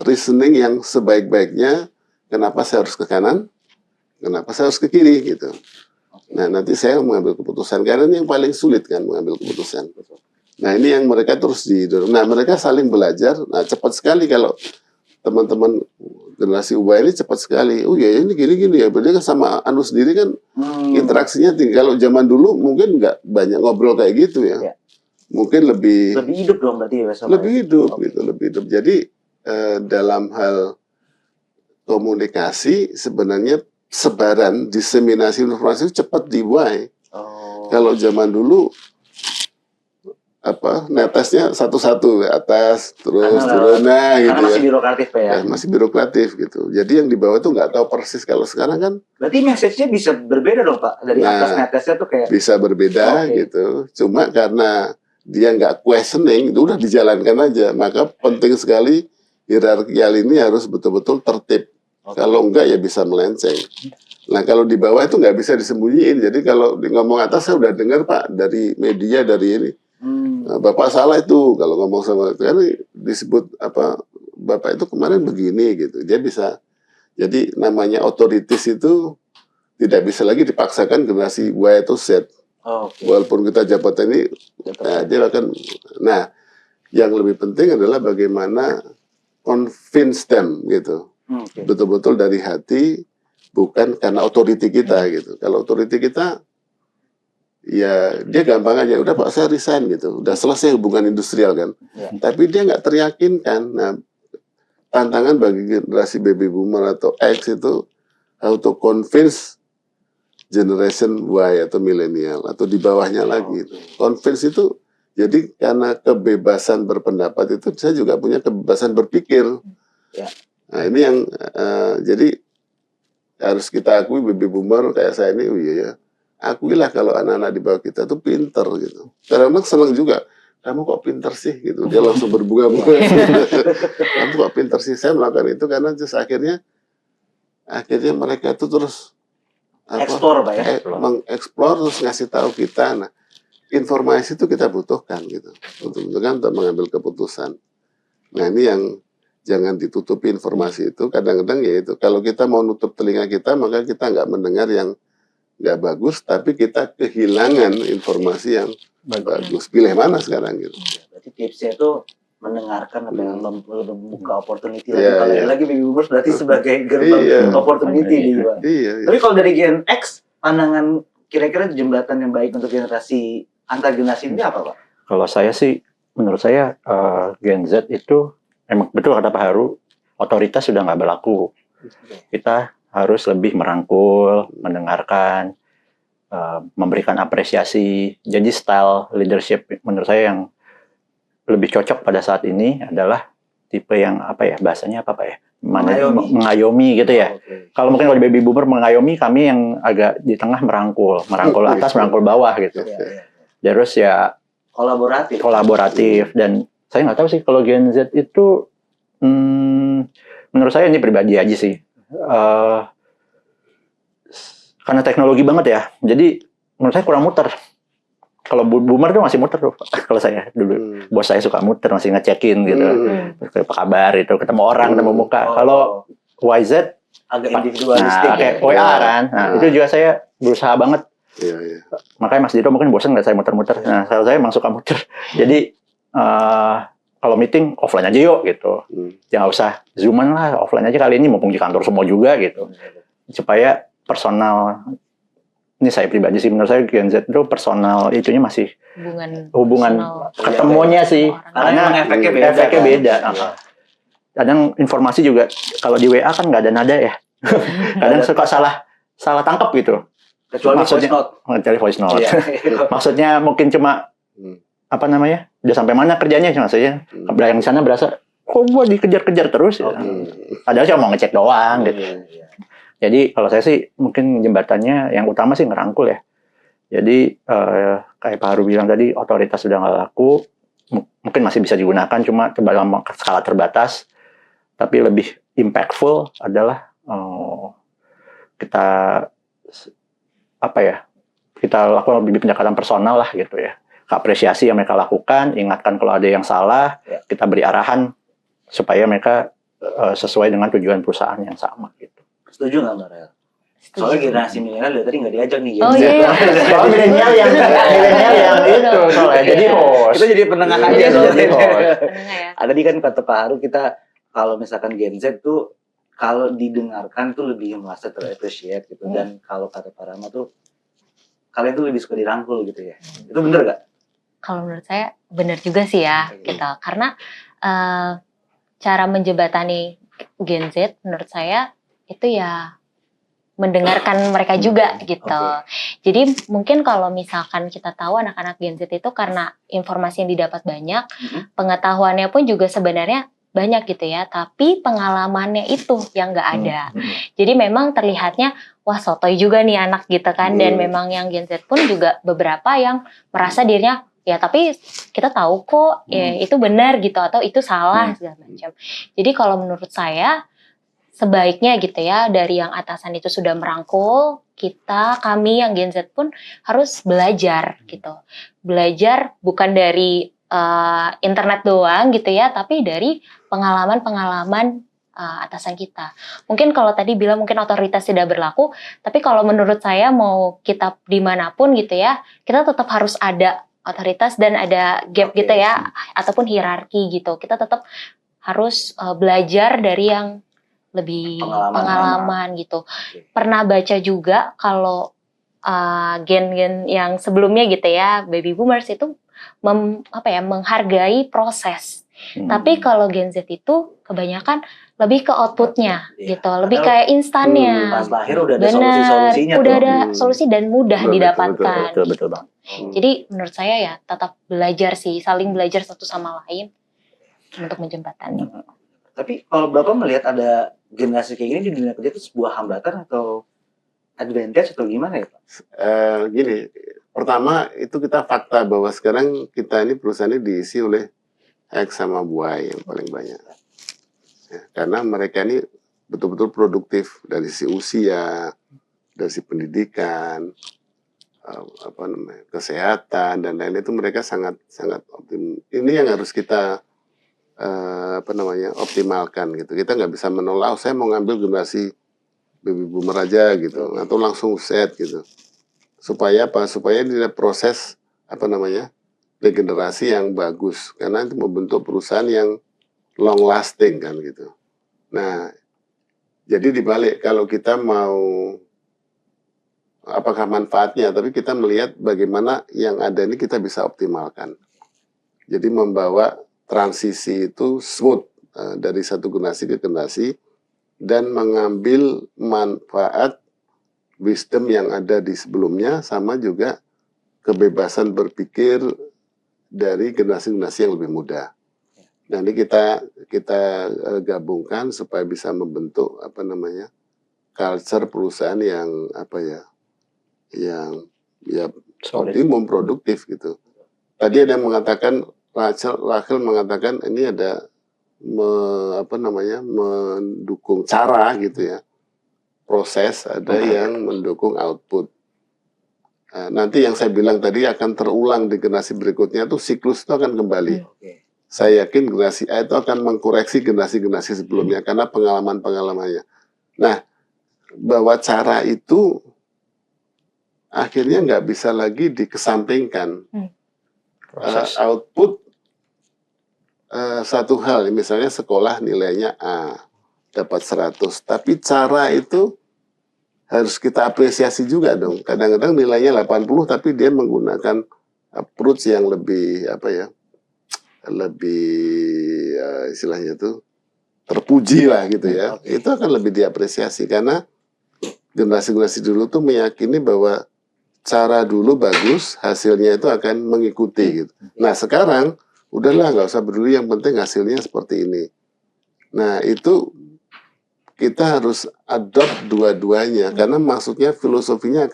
reasoning yang sebaik-baiknya. Kenapa saya harus ke kanan? Kenapa saya harus ke kiri gitu. Nah, nanti saya mengambil keputusan. Karena ini yang paling sulit kan, mengambil keputusan. Nah, ini yang mereka terus didorong. Nah, mereka saling belajar. Nah, cepat sekali kalau teman-teman generasi UBA ini cepat sekali. Oh ya, ini gini-gini ya. Berarti kan sama Anu sendiri kan interaksinya tinggi. Kalau zaman dulu mungkin nggak banyak ngobrol kayak gitu ya. Mungkin lebih hidup dong berarti ya. Lebih hidup gitu, lebih hidup. Jadi dalam hal komunikasi sebenarnya sebaran diseminasi informasi itu cepat dibuai. Kalau zaman dulu netesnya satu-satu ke atas terus turun gitu karena masih ya. birokratif ya. Masih birokratif gitu. Jadi yang di bawah itu nggak tahu persis. Kalau sekarang kan berarti message-nya bisa berbeda dong Pak. Dari atas netesnya tuh kayak bisa berbeda gitu. Cuma karena dia nggak questioning, itu udah dijalankan aja. Maka penting sekali hierarkial ini harus betul-betul tertib. Kalau enggak ya bisa melenceng. Nah kalau di bawah itu nggak bisa disembunyiin. Jadi kalau ngomong atas saya udah dengar Pak dari media dari ini. Nah, Bapak salah itu kalau ngomong sama itu kan disebut Bapak itu kemarin begini gitu. Dia bisa. Jadi namanya otoritis itu tidak bisa lagi dipaksakan generasi Y atau Z. Walaupun kita jabatan ini, dia akan. Nah, yang lebih penting adalah bagaimana convince them gitu. Betul-betul dari hati, bukan karena otoriti kita gitu. Kalau otoriti kita, ya dia gampang aja. Udah Pak saya resign gitu. Udah selesai hubungan industrial kan. Tapi dia nggak teryakinkan. Nah, tantangan bagi generasi baby boomer atau X itu how to convince generation Y atau milenial atau di bawahnya lagi. Convince itu jadi karena kebebasan berpendapat itu saya juga punya kebebasan berpikir. Nah ini yang jadi harus kita akui baby boomer kayak saya ini, oh iya ya, akuilah kalau anak-anak di bawah kita tuh pinter gitu. Kadang-kadang senang juga, kamu kok pinter sih gitu. Dia langsung berbunga-bunga. Kamu kok pinter sih. Saya melakukan itu karena just akhirnya mereka tuh terus explore Pak ya, mengeksplor terus ngasih tahu kita. Nah, informasi itu kita butuhkan gitu untuk mengambil keputusan. Nah, ini yang jangan ditutupi informasi itu. Kadang-kadang ya itu kalau kita mau nutup telinga kita, maka kita nggak mendengar yang nggak bagus, tapi kita kehilangan informasi yang bagus. Pilih mana sekarang gitu. Berarti tipsnya itu mendengarkan apa yang membuka opportunity lagi baby boomers berarti sebagai gerbang opportunity nih Pak. Tapi kalau dari Gen X, pandangan kira-kira jembatan yang baik untuk generasi antar generasi ini apa Pak? Kalau saya sih, menurut saya Gen Z itu emang betul kata Pak Haru, otoritas sudah nggak berlaku. Kita harus lebih merangkul, mendengarkan, memberikan apresiasi. Jadi style leadership menurut saya yang lebih cocok pada saat ini adalah tipe yang bahasanya apa Pak ya? Mengayomi gitu ya. Kalau mungkin kalau di baby boomer mengayomi, kami yang agak di tengah merangkul atas, merangkul bawah gitu. Terus ya kolaboratif dan saya nggak tahu sih kalau Gen Z itu menurut saya ini pribadi aja sih. Karena teknologi banget ya. Jadi menurut saya kurang muter. Kalau boomer tuh masih muter tuh. Kalau saya dulu, bos saya suka muter, masih ngecekin gitu. Apa kabar itu, ketemu orang, ketemu muka. Kalau YZ agak individualistik. Kayak WA kan. Nah, itu juga saya berusaha banget. Makanya Mas Dito mungkin bosan nggak saya muter-muter. Nah, kalau saya emang suka muter. Jadi kalau meeting offline aja yuk gitu. Jangan usah zooman lah, offline aja kali ini mumpung di kantor semua juga gitu. Supaya personal. Ini saya pribadi sih, menurut saya Gen Z itu personal itunya masih hubungan ketemunya sih, karena efeknya beda. Kadang informasi juga kalau di WA kan nggak ada nada ya, kadang suka salah tangkap gitu. Kecuali voice note. Maksudnya mungkin cuma udah sampai mana kerjanya maksudnya, yang di sana berasa kok gua dikejar-kejar terus. Padahal cuma mau ngecek doang gitu. Jadi kalau saya sih mungkin jembatannya yang utama sih ngerangkul ya. Jadi kayak Pak Haru bilang tadi, otoritas sudah nggak laku, mungkin masih bisa digunakan cuma dalam skala terbatas. Tapi lebih impactful adalah kita lakukan lebih pendekatan personal lah gitu ya. Apresiasi yang mereka lakukan, ingatkan kalau ada yang salah, kita beri arahan supaya mereka sesuai dengan tujuan perusahaan yang sama gitu. Setuju nggak Mbak Rel? Soalnya generasi milenial dari tadi nggak diajak nih. Oh iya. Soal milenial yang itu soalnya jadi host. Kita jadi penengah aja. Jadi soalnya. host. Tadi kan kata Pak Haru, kita kalau misalkan Gen Z tuh kalau didengarkan tuh lebih merasa terappreciate gitu. Dan kalau kata Pak Rama tuh kalian tuh lebih suka dirangkul gitu ya. Itu bener gak? Kalau menurut saya benar juga sih ya gitu. Karena cara menjembatani Gen Z menurut saya itu ya mendengarkan mereka juga gitu. Jadi mungkin kalau misalkan kita tahu anak-anak Gen Z itu karena informasi yang didapat banyak, pengetahuannya pun juga sebenarnya banyak gitu ya, tapi pengalamannya itu yang nggak ada. Jadi memang terlihatnya wah sotoy juga nih anak gitu kan, dan memang yang Gen Z pun juga beberapa yang merasa dirinya ya tapi kita tahu kok ya, itu benar gitu atau itu salah segala macam. Jadi kalau menurut saya sebaiknya gitu ya dari yang atasan itu sudah merangkul, kami yang Gen Z pun harus belajar gitu. Belajar bukan dari internet doang gitu ya, tapi dari pengalaman-pengalaman atasan kita. Mungkin kalau tadi bilang mungkin otoritas tidak berlaku, tapi kalau menurut saya mau kita dimanapun gitu ya, kita tetap harus ada otoritas dan ada gap gitu ya, ataupun hierarki gitu. Kita tetap harus belajar dari yang lebih pengalaman gitu. Pernah baca juga kalau gen-gen yang sebelumnya gitu ya, baby boomers itu menghargai proses. Tapi kalau Gen Z itu kebanyakan lebih ke outputnya gitu, lebih kayak instannya. Pas lahir udah ada solusi-solusinya udah ada solusi dan mudah didapatkan. Betul Bang. Jadi menurut saya ya tetap belajar sih, saling belajar satu sama lain untuk menjembatani. Tapi kalau Bapak melihat ada generasi kayak gini di dunia kerja itu sebuah hambatan atau advantage atau gimana ya Pak? Gini, pertama itu kita fakta bahwa sekarang kita ini perusahaan ini diisi oleh X sama Y yang paling banyak. Ya, karena mereka ini betul-betul produktif dari sisi usia, dari sisi pendidikan, kesehatan dan lain-lain itu mereka sangat optimal. Ini yang harus kita optimalkan gitu. Kita nggak bisa menolak, saya mau ngambil generasi baby boomer aja gitu, atau langsung set gitu. Supaya apa? Supaya ini ada proses regenerasi yang bagus, karena itu membentuk perusahaan yang long lasting kan gitu. Nah, jadi dibalik kalau kita mau apakah manfaatnya, tapi kita melihat bagaimana yang ada ini kita bisa optimalkan. Jadi membawa transisi itu smooth dari satu generasi ke generasi dan mengambil manfaat wisdom yang ada di sebelumnya sama juga kebebasan berpikir dari generasi-generasi yang lebih muda. Nah ini kita gabungkan supaya bisa membentuk culture perusahaan yang optimum produktif gitu. Tadi ada yang mengatakan Rachel mengatakan ini ada mendukung cara gitu ya, proses, ada yang mendukung output. Nanti yang saya bilang tadi akan terulang di generasi berikutnya tuh siklus itu akan kembali. Saya yakin generasi A itu akan mengkoreksi generasi-generasi sebelumnya karena pengalaman-pengalamannya. Nah, bahwa cara itu akhirnya nggak bisa lagi dikesampingkan. Output satu hal, misalnya sekolah nilainya A, dapat 100, tapi cara itu harus kita apresiasi juga dong. Kadang-kadang nilainya 80 tapi dia menggunakan approach yang lebih istilahnya itu terpuji lah gitu ya. Itu akan lebih diapresiasi karena generasi-generasi dulu tuh meyakini bahwa cara dulu bagus, hasilnya itu akan mengikuti gitu. Nah sekarang udahlah nggak usah peduli, yang penting hasilnya seperti ini. Nah itu kita harus adopt dua-duanya karena maksudnya filosofinya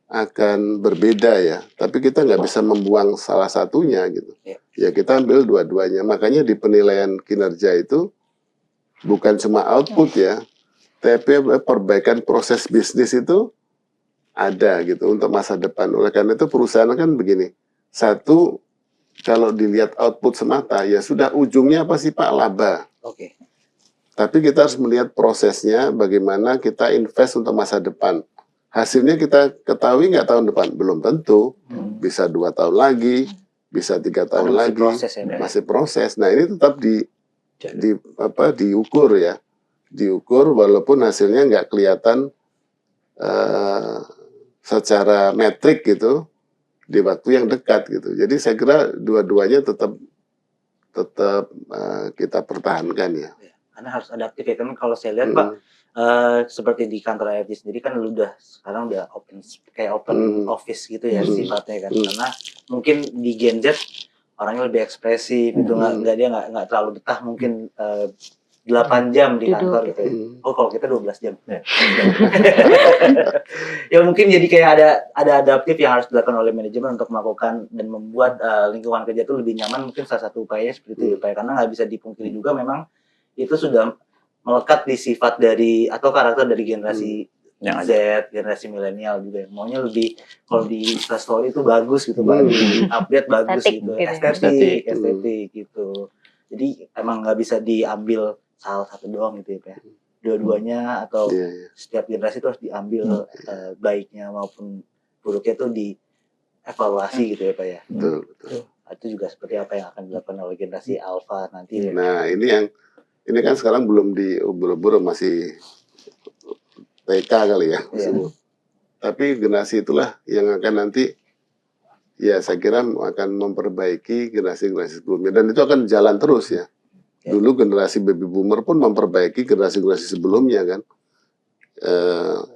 akan berbeda ya. Tapi kita nggak bisa membuang salah satunya gitu. Ya kita ambil dua-duanya. Makanya di penilaian kinerja itu bukan cuma output ya, tapi perbaikan proses bisnis itu ada gitu untuk masa depan. Oleh karena itu perusahaan kan begini. Satu, kalau dilihat output semata, ya sudah ujungnya apa sih Pak? Laba. Oke. Tapi kita harus melihat prosesnya, bagaimana kita invest untuk masa depan. Hasilnya kita ketahui nggak tahun depan? Belum tentu. Bisa 2 tahun lagi, bisa 3 tahun Masih lagi. proses ya, Pak? Masih proses. Nah ini tetap diukur ya. Diukur walaupun hasilnya nggak kelihatan secara metrik gitu di waktu yang dekat gitu. Jadi saya kira dua-duanya tetap kita pertahankan ya. Karena harus adaptif ya, kan kalau saya lihat Pak, seperti di kantor IFG sendiri kan sekarang udah open office gitu ya sifatnya kan, karena mungkin di Gen Z orangnya lebih ekspresif gitu, dia nggak terlalu betah mungkin 8 jam di kantor gitu ya. Oh kalau kita 12 jam. Ya mungkin jadi kayak ada adaptif yang harus dilakukan oleh manajemen untuk melakukan dan membuat lingkungan kerja itu lebih nyaman, mungkin salah satu upayanya seperti itu ya, karena nggak bisa dipungkiri juga memang itu sudah melekat di sifat dari atau karakter dari generasi Z, generasi milenial juga. Maunya lebih kalau di Instastory itu bagus gitu, update bagus gitu, estetik gitu. Jadi emang nggak bisa diambil salah satu doang gitu ya Pak. Dua-duanya atau setiap generasi itu harus diambil baiknya maupun buruknya itu dievaluasi gitu ya Pak ya. Betul. Itu juga seperti apa yang akan dilakukan oleh generasi Alpha nanti. Nah ini kan sekarang belum diubur-ubur, masih TK kali ya. Tapi generasi itulah yang akan nanti ya saya kira akan memperbaiki generasi-generasi sebelumnya, dan itu akan jalan terus ya. Dulu generasi baby boomer pun memperbaiki generasi-generasi sebelumnya kan.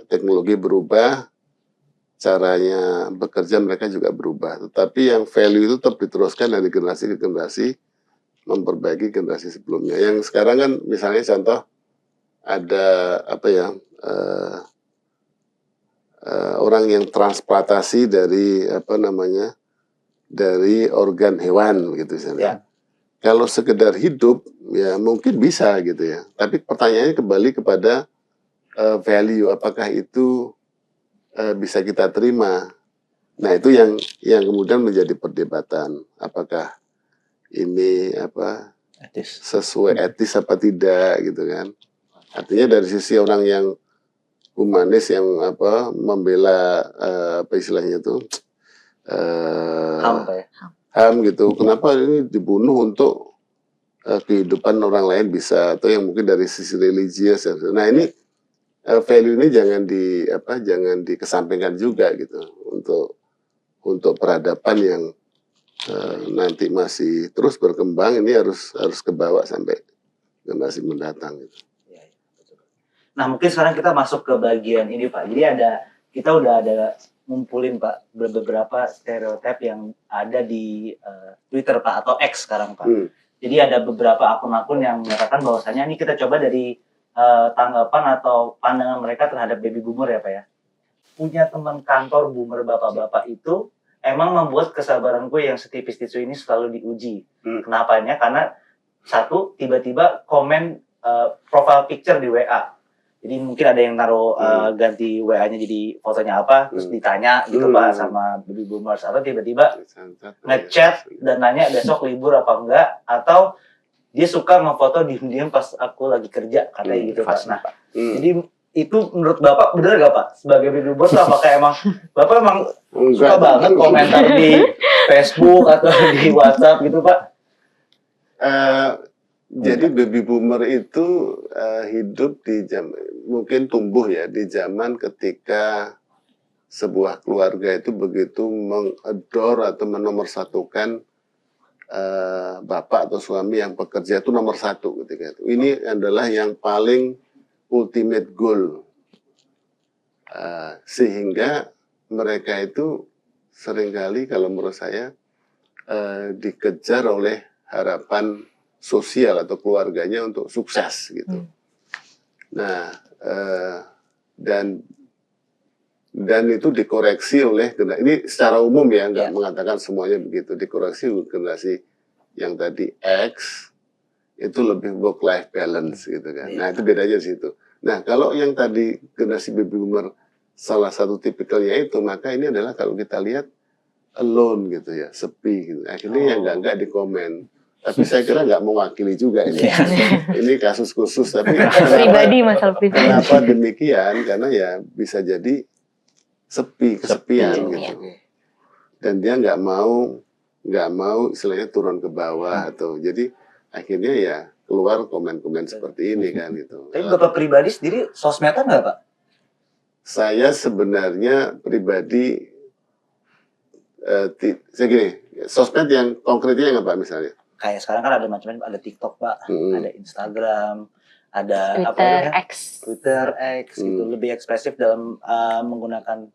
Teknologi berubah, caranya bekerja mereka juga berubah. Tetapi yang value itu tetap diteruskan dari generasi ke generasi, memperbaiki generasi sebelumnya. Yang sekarang kan misalnya contoh ada orang yang transplantasi dari dari organ hewan gitu misalnya. Kalau sekedar hidup ya mungkin bisa gitu ya. Tapi pertanyaannya kembali kepada value, apakah itu bisa kita terima. Nah itu yang kemudian menjadi perdebatan. Apakah ini sesuai etis apa tidak gitu kan. Artinya dari sisi orang yang humanis yang membela istilahnya itu HAM gitu. Kenapa ini dibunuh untuk kehidupan orang lain bisa, atau yang mungkin dari sisi religius. Nah ini value ini jangan dikesampingkan juga gitu untuk peradaban yang nanti masih terus berkembang. Ini harus kebawa sampai generasi mendatang gitu. Nah mungkin sekarang kita masuk ke bagian ini Pak. Jadi kita udah ada ngumpulin Pak beberapa stereotip yang ada di Twitter Pak, atau X sekarang Pak. Jadi ada beberapa akun-akun yang menyatakan bahwasanya ini kita coba dari tanggapan atau pandangan mereka terhadap baby boomer ya Pak ya. Punya teman kantor boomer bapak-bapak itu emang membuat kesabaran gue yang setipis tisu ini selalu diuji. Kenapanya? Karena satu, tiba-tiba komen profile picture di WA. Jadi mungkin ada yang naruh ganti WA-nya jadi fotonya apa, terus ditanya gitu Pak sama baby boomers, atau tiba-tiba ngechat dan nanya besok libur apa enggak, atau dia suka ngefoto diem-diem pas aku lagi kerja, katanya gitu Pak. Nah, jadi itu menurut Bapak benar gak Pak? Sebagai baby boomers, apakah emang Bapak emang suka banget komentar di Facebook atau di WhatsApp gitu Pak? Jadi baby boomer itu hidup di mungkin tumbuh ya di zaman ketika sebuah keluarga itu begitu mengador atau menomorsatukan bapak atau suami yang bekerja itu nomor satu ketika itu. Ini adalah yang paling ultimate goal, sehingga mereka itu seringkali kalau menurut saya dikejar oleh harapan sosial atau keluarganya untuk sukses gitu. Nah dan itu dikoreksi oleh ini secara umum ya, nggak mengatakan semuanya begitu, dikoreksi generasi yang tadi X itu lebih work life balance gitu kan. Nah itu bedanya di situ. Nah kalau yang tadi generasi baby boomer salah satu tipikalnya itu, maka ini adalah kalau kita lihat alone gitu ya, sepi gitu. Akhirnya ya nggak di komen. Tapi saya kira nggak mewakili juga ini. Ini kasus khusus. Tapi Pribadi, masalah pribadi. kenapa demikian? Karena ya bisa jadi kesepian gitu. Dan dia nggak mau istilahnya turun ke bawah atau jadi akhirnya ya keluar komen-komen seperti ini kan gitu. Tapi Bapak pribadi sendiri sosmedan nggak Pak? Saya sebenarnya pribadi saya gini, sosmed yang konkretnya nggak Pak misalnya? Kayak sekarang kan ada macam-macam, ada TikTok Pak, ada Instagram, ada Twitter X gitu, lebih ekspresif dalam menggunakan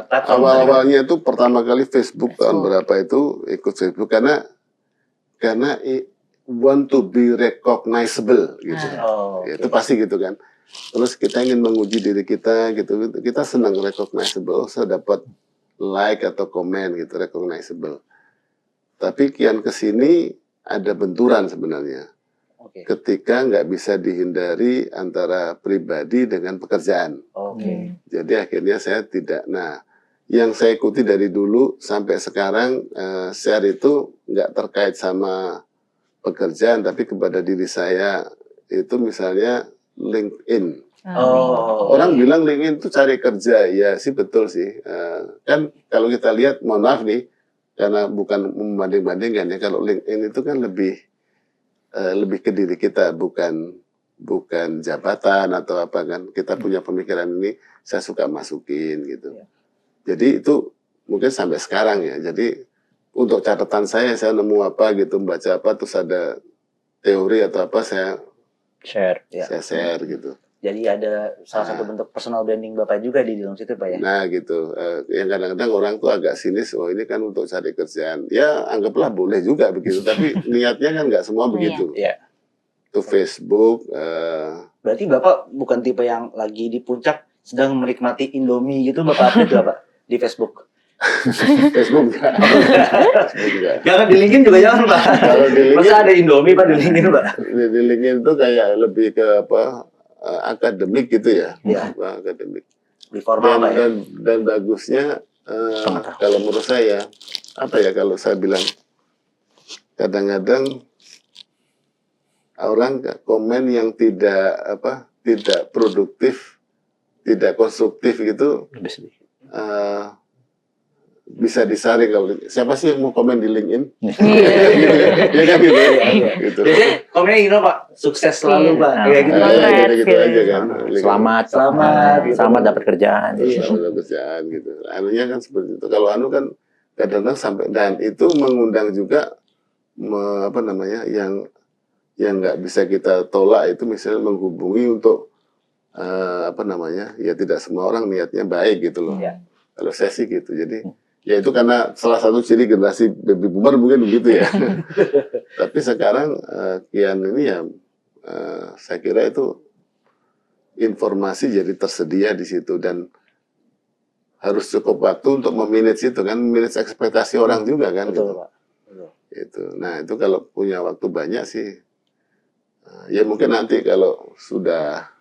platform. Awal-awalnya itu pertama kali Facebook tahun berapa itu ikut Facebook karena want to be recognizable gitu. Itu pasti gitu kan. Terus kita ingin menguji diri kita gitu. Kita senang recognizable, saya dapat like atau komen gitu, recognizable. Tapi kian kesini ada benturan sebenarnya. Ketika nggak bisa dihindari antara pribadi dengan pekerjaan. Jadi akhirnya saya tidak. Nah, yang saya ikuti dari dulu sampai sekarang share itu nggak terkait sama pekerjaan, tapi kepada diri saya itu misalnya LinkedIn. Orang bilang LinkedIn itu cari kerja, ya sih betul sih. Kan kalau kita lihat, mohon maaf nih, karena bukan membanding-bandingkan ya, kalau LinkedIn itu kan lebih ke diri kita, bukan jabatan atau apa kan. Kita punya pemikiran ini, saya suka masukin gitu. Jadi itu mungkin sampai sekarang ya. Jadi untuk catatan saya nemu apa gitu, membaca apa, terus ada teori atau apa, saya share gitu. Jadi ada salah satu bentuk personal branding Bapak juga di dalam situ Pak ya? Nah gitu, yang kadang-kadang orang tuh agak sinis, oh ini kan untuk cari kerjaan. Ya anggaplah boleh juga begitu, tapi niatnya kan nggak semua begitu. Itu Facebook. Berarti Bapak bukan tipe yang lagi di puncak sedang menikmati Indomie gitu, Bapak update nggak Pak di Facebook? Facebook enggak. Jangan di LinkedIn juga jangan Pak. Kalau di LinkedIn, masa ada Indomie Pak di LinkedIn Pak? Di LinkedIn itu kayak lebih ke apa? Akademik gitu ya, akademik. Dan bagusnya kalau menurut saya apa ya, kalau saya bilang kadang-kadang orang komen yang tidak produktif, tidak konstruktif gitu bisa disaring. Kalau siapa sih yang mau komen di LinkedIn? Ya kan gitu. Jadi komennya gitu Pak, sukses selalu Pak. Kayak gitu aja kan. Selamat dapat kerjaan. Selamat dapat kerjaan gitu. Anunya kan seperti itu. Kalau anu kan kadang-kadang sampai, dan itu mengundang juga yang nggak bisa kita tolak itu misalnya menghubungi untuk ya tidak semua orang niatnya baik gitu loh. Kalau saya sih gitu. Jadi ya itu karena salah satu ciri generasi baby boomer mungkin begitu ya. Tapi sekarang kian ini ya saya kira itu informasi jadi tersedia di situ dan harus cukup waktu untuk memanage itu kan, manage ekspektasi orang juga kan. Betul, gitu. Pak. Betul. Itu. Nah itu kalau punya waktu banyak sih, ya mungkin nanti kalau sudah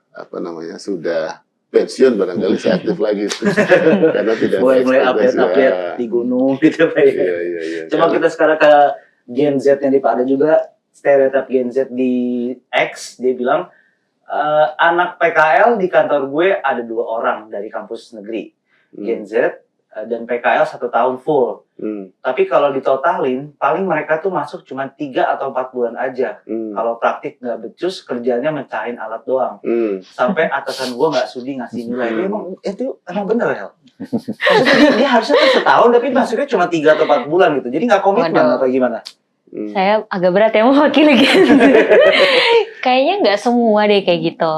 sudah pensiun barangkali saya aktif lagi karena tidak mulai update di gunung gitu Pak. Cuma kita sekarang ke Gen Z yang ada juga stereotip Gen Z di X, dia bilang anak PKL di kantor gue ada 2 orang dari kampus negeri, Gen Z dan PKL 1 tahun full. Tapi kalau ditotalin, paling mereka tuh masuk cuma 3 atau 4 bulan aja. Kalau praktik nggak becus, kerjanya mecahin alat doang. Sampai atasan gue nggak sudi ngasih nilai. Itu emang bener ya? Maksudnya dia harusnya tuh setahun, tapi masuknya cuma 3 atau 4 bulan gitu. Jadi nggak komitmen atau gimana? Saya agak berat ya mewakili gitu. Kayaknya nggak semua deh kayak gitu.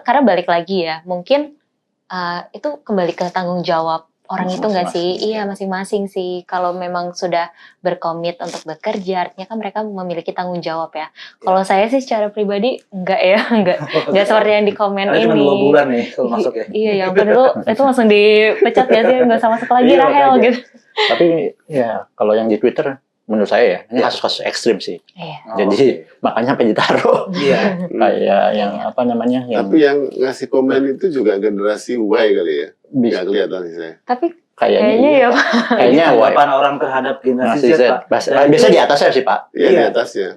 Karena balik lagi ya, mungkin itu kembali ke tanggung jawab orang itu nggak sih? Iya, masing-masing sih. Kalau memang sudah berkomit untuk bekerja, artinya kan mereka memiliki tanggung jawab ya. Kalau saya sih secara pribadi enggak ya, enggak seperti yang di komen ini. Cuma 2 bulan nih kalau masuk ya. Iya, yang itu langsung dipecat ya sih, nggak sama masuk lagi Rahel gitu. Tapi ya kalau yang di Twitter menurut saya ya, ini kasus-kasus ekstrim sih. Jadi makanya sampai ditaruh. Kayak yang Tapi yang ngasih komen itu juga generasi Y kali ya. Bisa kelihatan sih saya. Tapi Kayaknya ya Pak. Kayaknya tanggapan orang terhadap generasi Z, Pak. Biasa di atasnya sih Pak. Iya, di atasnya.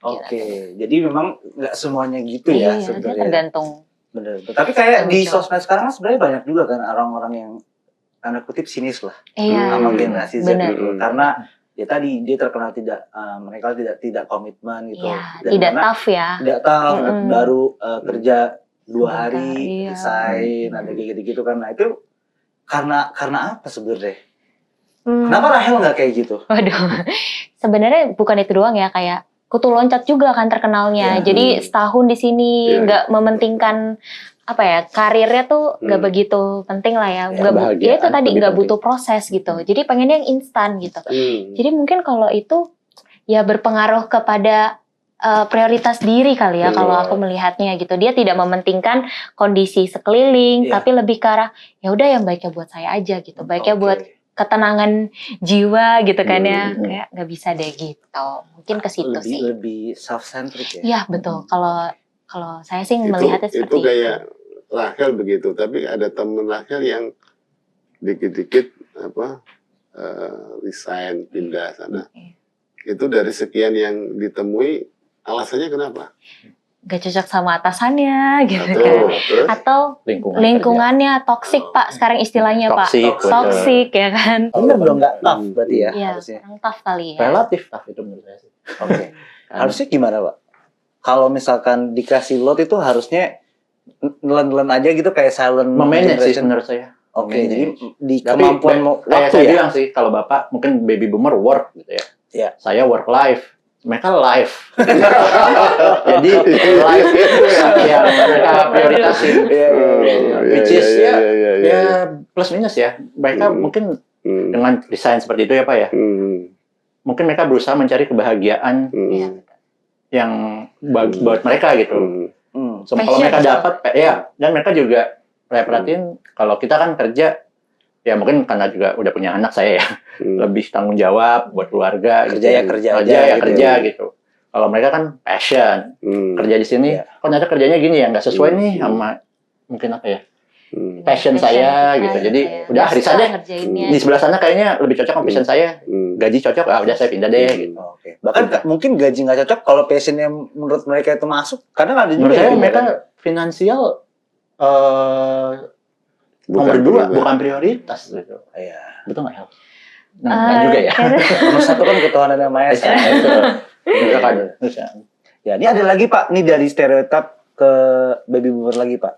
Oke, jadi memang nggak semuanya gitu ya Iya, dia sebenarnya. tergantung. Bener. Tapi kayak di Cocok. sosmed sekarang kan sebenarnya banyak juga kan orang-orang yang tanda kutip sinis lah Iya. sama generasi Z Bener. gitu. Karena ya tadi dia terkenal mereka tidak komitmen gitu. Iya, Dan tidak karena tough ya. tidak tahu Mm-mm. baru kerja 2 Sebentar, hari iya. resign ada kayak gitu-gitu kan. Nah itu karena apa sebenarnya? Hmm. Kenapa Rahel nggak kayak gitu? Waduh, sebenarnya bukan itu doang ya, kayak Kutu Loncat juga kan terkenalnya. Iya. Jadi setahun di sini Iya. nggak mementingkan apa ya, karirnya tuh nggak begitu penting lah ya. Nggak ya itu tadi nggak butuh proses gitu. Jadi pengennya yang instan gitu. Jadi mungkin kalau itu ya berpengaruh kepada prioritas diri kali ya kalau aku melihatnya gitu. Dia tidak mementingkan kondisi sekeliling, Iya. tapi lebih ke arah ya udah yang baiknya buat saya aja gitu. Baiknya Oke. buat ketenangan jiwa gitu kan ya. Hmm. Kayak nggak bisa deh gitu. Mungkin ke situ lebih sih. lebih self centric ya. Iya betul. Kalau saya sih Itu melihatnya seperti itu. kayak Rachel begitu, tapi ada temen Rachel yang dikit-dikit resign, pindah sana. Itu dari sekian yang ditemui, alasannya kenapa? Gak cocok sama atasannya gitu Atau kan. terus? Atau lingkungannya toksik Pak sekarang istilahnya Toxic, Pak. Toksik ya kan. Bener dong, nggak tough berarti ya Iya, harusnya. kurang tough kali ya. Relatif tough itu menurut saya sih. Oke. Harusnya gimana, Pak? Kalau misalkan dikasih load itu harusnya nelen-nelen aja gitu kayak silent Memanage sih generation. menurut saya. Oke, jadi di Tapi kemampuan kayak waktu saya ya. bilang sih, kalau Bapak mungkin baby boomer work gitu ya. Iya. Saya work life. Mereka life. Jadi life itu yang mereka prioritasin. Which is ya plus minus ya. Mereka mungkin dengan desain seperti itu ya Pak ya. Mungkin mereka berusaha mencari kebahagiaan Iya. yang buat mereka gitu. Kalau mereka dapat ya, dan mereka juga saya perhatiin kalau kita kan kerja ya mungkin karena juga udah punya anak saya ya, lebih tanggung jawab buat keluarga Kerja ya kerja kerja gitu. Kalau mereka kan passion kerja di sini, kok ternyata kerjanya gini ya nggak sesuai nih sama mungkin apa ya passion saya gitu. Jadi udah resign deh. Di sebelah sana kayaknya lebih cocok sama passion saya, gaji cocok, udah saya pindah deh gitu. Oke. Bahkan mungkin gaji nggak cocok kalau passionnya menurut mereka itu masuk. Kadang ada juga Menurut saya yang mereka finansial nomor 2 bukan prioritas gitu. Iya. Betul nggak Hel? Nah, juga ya. Nomor 1 kan ketuhanan yang Maha Esa. Ya, ini ada lagi Pak, ini dari stereotip ke baby boomer lagi Pak.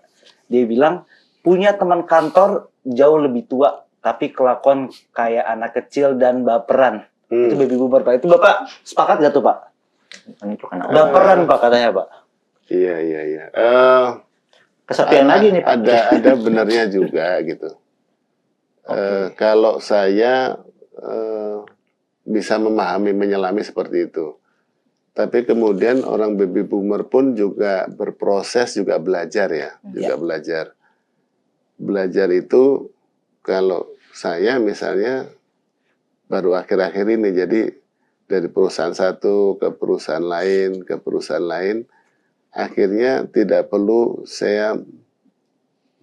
Dia bilang punya teman kantor jauh lebih tua, tapi kelakuan kayak anak kecil dan baperan. Itu baby boomer Pak. Itu Bapak sepakat gak tuh Pak? Itu kan Baperan Pak katanya Pak. Iya. kesepian lagi nih Pak. Ada benarnya juga gitu. Kalau saya bisa memahami, menyelami seperti itu. Tapi kemudian orang baby boomer pun juga berproses, juga belajar ya. Juga belajar. Belajar itu kalau saya misalnya baru akhir-akhir ini, jadi dari perusahaan satu ke perusahaan lain, akhirnya tidak perlu saya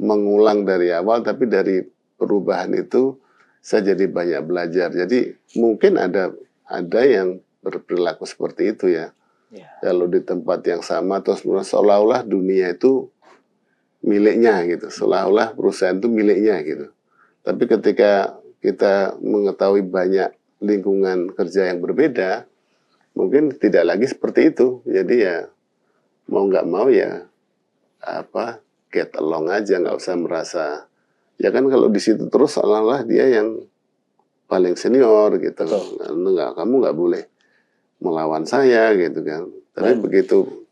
mengulang dari awal, tapi dari perubahan itu saya jadi banyak belajar. Jadi mungkin ada yang berperilaku seperti itu ya. Kalau di tempat yang sama terus seolah-olah dunia itu miliknya gitu, seolah-olah perusahaan itu miliknya gitu. Tapi ketika kita mengetahui banyak lingkungan kerja yang berbeda, mungkin tidak lagi seperti itu. Jadi ya mau nggak mau ya get along aja, nggak usah merasa ya kan kalau di situ terus seolah-olah dia yang paling senior gitu. Kamu nggak boleh melawan saya gitu kan. Tapi begitu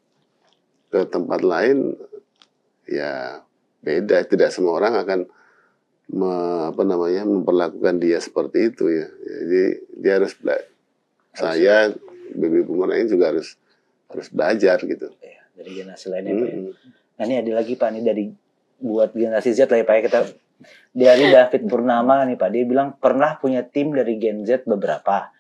ke tempat lain ya beda. Tidak semua orang akan memperlakukan dia seperti itu ya. Jadi dia harus saya baby boomer ini juga harus belajar gitu. Ya, dari generasi lainnya Pak. Nah ini ada lagi Pak, ini dari buat generasi Z lah ya Pak ya, kita dari David Purnama nih Pak, dia bilang pernah punya tim dari Gen Z beberapa.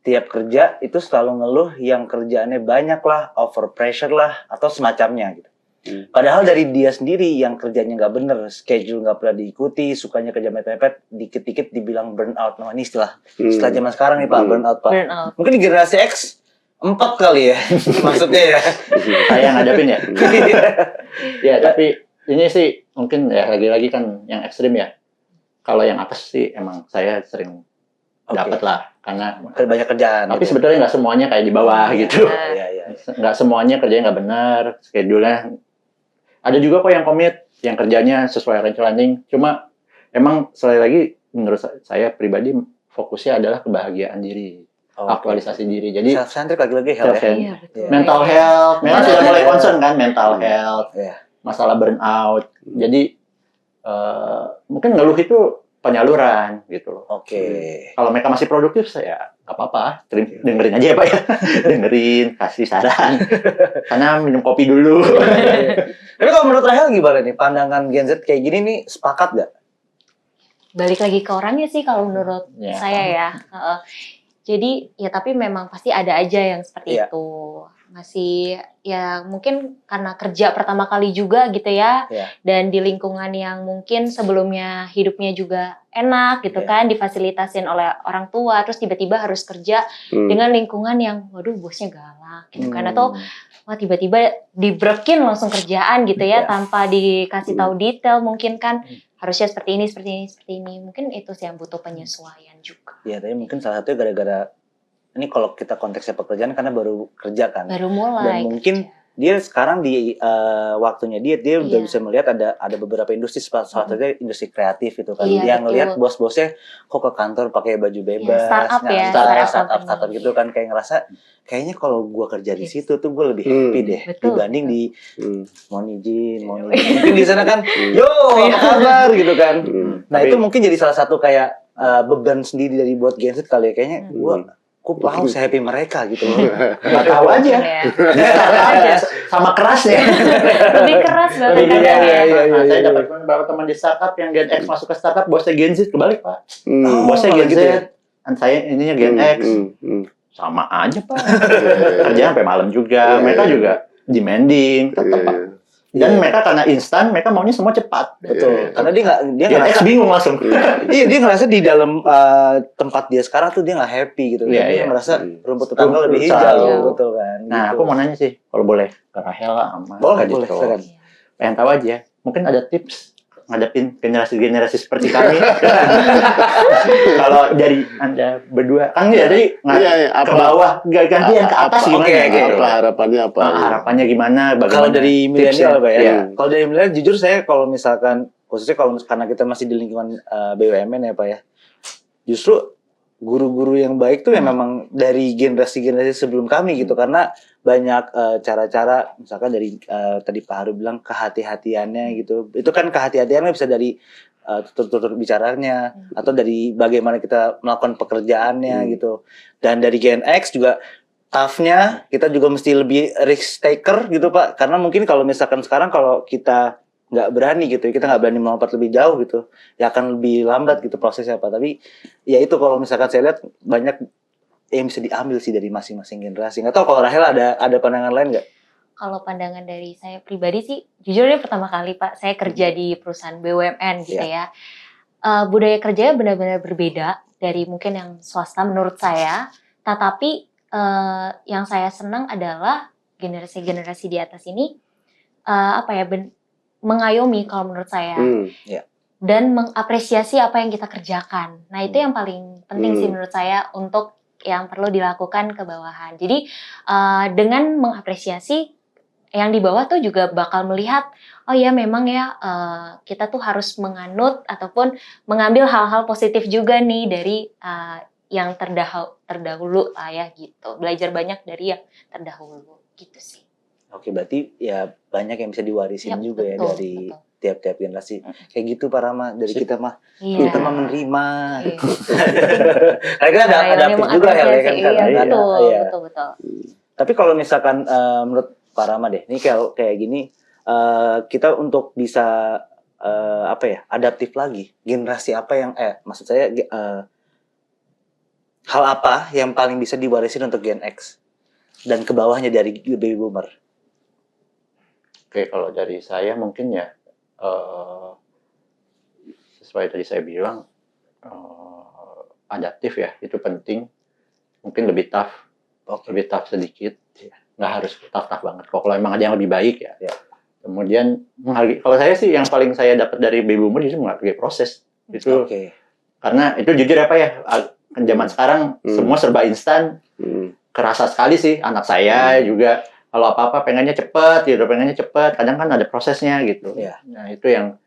Tiap kerja itu selalu ngeluh yang kerjaannya banyak lah, over pressure lah, atau semacamnya gitu. Padahal dari dia sendiri yang kerjanya nggak bener, schedule nggak pernah diikuti, sukanya kerja mepet-mepet, dikit-dikit dibilang burnout. Nah, ini istilah zaman sekarang nih Pak, burnout Pak. Burnout. Mungkin di generasi X 4 kali ya, maksudnya ya. Saya ngadepin ya. Ya, tapi ini sih mungkin ya lagi-lagi kan yang ekstrim ya. Kalau yang atas sih emang saya sering dapat lah, karena Banyak kerjaan. tapi gitu. sebetulnya nggak semuanya kayak di bawah gitu. Iya, iya. Nggak semuanya kerjanya nggak benar, schedule-nya. Ada juga kok yang komit, yang kerjanya sesuai range-range. Cuma emang sekali lagi menurut saya pribadi fokusnya adalah kebahagiaan diri, aktualisasi diri. Jadi Self-centric lagi-lagi health ya. Iya, betul. mental health, memang sudah mulai concern kan mental health, Iya. masalah burnout. Jadi mungkin ngeluh itu penyaluran gitu loh. Oke. Kalau mereka masih produktif, saya nggak apa-apa, dengerin aja ya Pak ya, dengerin, kasih saran. Karena minum kopi dulu. Tapi kalau menurut Rahel gimana nih pandangan Gen Z kayak gini nih, sepakat gak? Balik lagi ke orangnya sih kalau menurut Ya. saya ya. Jadi ya tapi memang pasti ada aja yang seperti Iya. itu. Masih ya mungkin karena kerja pertama kali juga gitu ya. Iya. Dan di lingkungan yang mungkin sebelumnya hidupnya juga enak gitu Iya. kan, difasilitasin oleh orang tua, terus tiba-tiba harus kerja dengan lingkungan yang waduh bosnya galak gitu kan, atau wah tiba-tiba dibrekin langsung kerjaan gitu ya, Iya. tanpa dikasih tahu detail mungkin kan. Harusnya seperti ini, seperti ini, seperti ini. Mungkin itu sih yang butuh penyesuaian juga. Ya, tapi mungkin salah satunya gara-gara ini kalau kita konteksnya pekerjaan karena baru kerja kan. Baru Dan mulai. mungkin dia sekarang di waktunya dia udah Iya. bisa melihat ada beberapa industri, salah satunya industri kreatif gitu kan. Iya, Dia betul. ngelihat bos-bosnya kok ke kantor pakai baju bebas, startup ya, startup company. gitu kan, kayak ngerasa kayaknya kalau gua kerja di Yes. situ tuh gue lebih happy deh Betul, dibanding betul. di mohon izin. Mungkin di sana kan, yo apa kabar gitu kan. Nah Tapi- itu mungkin jadi salah satu kayak beban sendiri dari buat Gen Z kali ya, kayaknya kok mau happy mereka gitu loh. Nggak tahu aja. Ya. Sama kerasnya. Lebih keras banget Lebih kadang gini, ya. Saya dapat beberapa teman di startup yang Gen X masuk ke startup, bosnya Gen Z, kebalik Pak. Oh, Bosnya malah Gen gitu Z, ya? dan saya ininya Gen X. Sama aja Pak. Kerja sampai malam juga. Mereka juga demanding, tetap Pak. Dan mereka karena instan, mereka maunya semua cepat. Betul. Karena dia Gen X ngerasa bingung langsung. iya, dia ngerasa di dalam tempat dia sekarang tuh dia nggak happy gitu. Iya, Dia iya. merasa rumput tetangga Rumput lebih hijau. hijau, betul kan. Nah, gitu. aku mau nanya sih, kalau boleh ke Rahel sama Boleh, Kak boleh, Dito. silakan. Pengen tahu aja, mungkin ada tips ngadepin generasi-generasi seperti kami. Kalau dari Anda berdua, kan ya dari ke bawah, gantian ke atas gimana? oke. Apa harapannya apa? Harapannya gimana? Kalau dari milenial apa ya? Iya. Kalau dari milenial jujur saya kalau misalkan khususnya kalau karena kita masih di lingkungan BUMN ya Pak ya. Justru guru-guru yang baik tuh yang memang dari generasi-generasi sebelum kami gitu, karena banyak cara-cara misalkan dari tadi Pak Haru bilang kehati-hatiannya gitu. Itu kan kehati-hatiannya bisa dari tutur bicaranya atau dari bagaimana kita melakukan pekerjaannya gitu. Dan dari Gen X juga tough-nya kita juga mesti lebih risk taker gitu Pak, karena mungkin kalau misalkan sekarang kalau kita nggak berani gitu, kita nggak berani melompat lebih jauh gitu, ya akan lebih lambat gitu prosesnya Pak. Tapi ya itu kalau misalkan saya lihat banyak yang bisa diambil sih dari masing-masing generasi. Nggak tahu kalau Rahel ada pandangan lain nggak? Kalau pandangan dari saya pribadi sih, jujur ini pertama kali Pak, saya kerja di perusahaan BUMN gitu ya. Budaya kerjanya benar-benar berbeda dari mungkin yang swasta menurut saya. Tetapi yang saya senang adalah generasi-generasi di atas ini mengayomi kalau menurut saya. Dan mengapresiasi apa yang kita kerjakan. Nah itu yang paling penting sih menurut saya untuk yang perlu dilakukan ke bawahan. Jadi dengan mengapresiasi yang di bawah tuh juga bakal melihat, oh ya memang ya kita tuh harus menganut ataupun mengambil hal-hal positif juga nih dari yang terdahulu lah ya gitu. Belajar banyak dari yang terdahulu gitu sih. Oke, berarti ya banyak yang bisa diwarisin juga ya betul, dari betul. tiap-tiap generasi. Kayak gitu Pak Rama, dari kita mah. Iya. Kita mah menerima. Iya. Karena kita ada adaptif juga ya kan. Iya, betul, Iya. betul. Tapi kalau misalkan menurut Pak Rama deh, ini kayak gini, kita untuk bisa adaptif lagi, generasi apa yang maksud saya hal apa yang paling bisa diwarisin untuk Gen X dan ke bawahnya dari baby boomer? Oke, kalau dari saya mungkin ya sesuai tadi saya bilang adaptif ya, itu penting. Mungkin lebih tough, lebih tough sedikit. Nggak harus tough banget. Kalau emang ada yang lebih baik ya. Kemudian kalau saya sih yang paling saya dapat dari baby boomer itu menghargai proses. Itu karena itu jujur apa ya, zaman sekarang semua serba instan. Kerasa sekali sih anak saya juga kalau apa-apa pengennya cepet gitu, kadang kan ada prosesnya gitu. Nah itu yang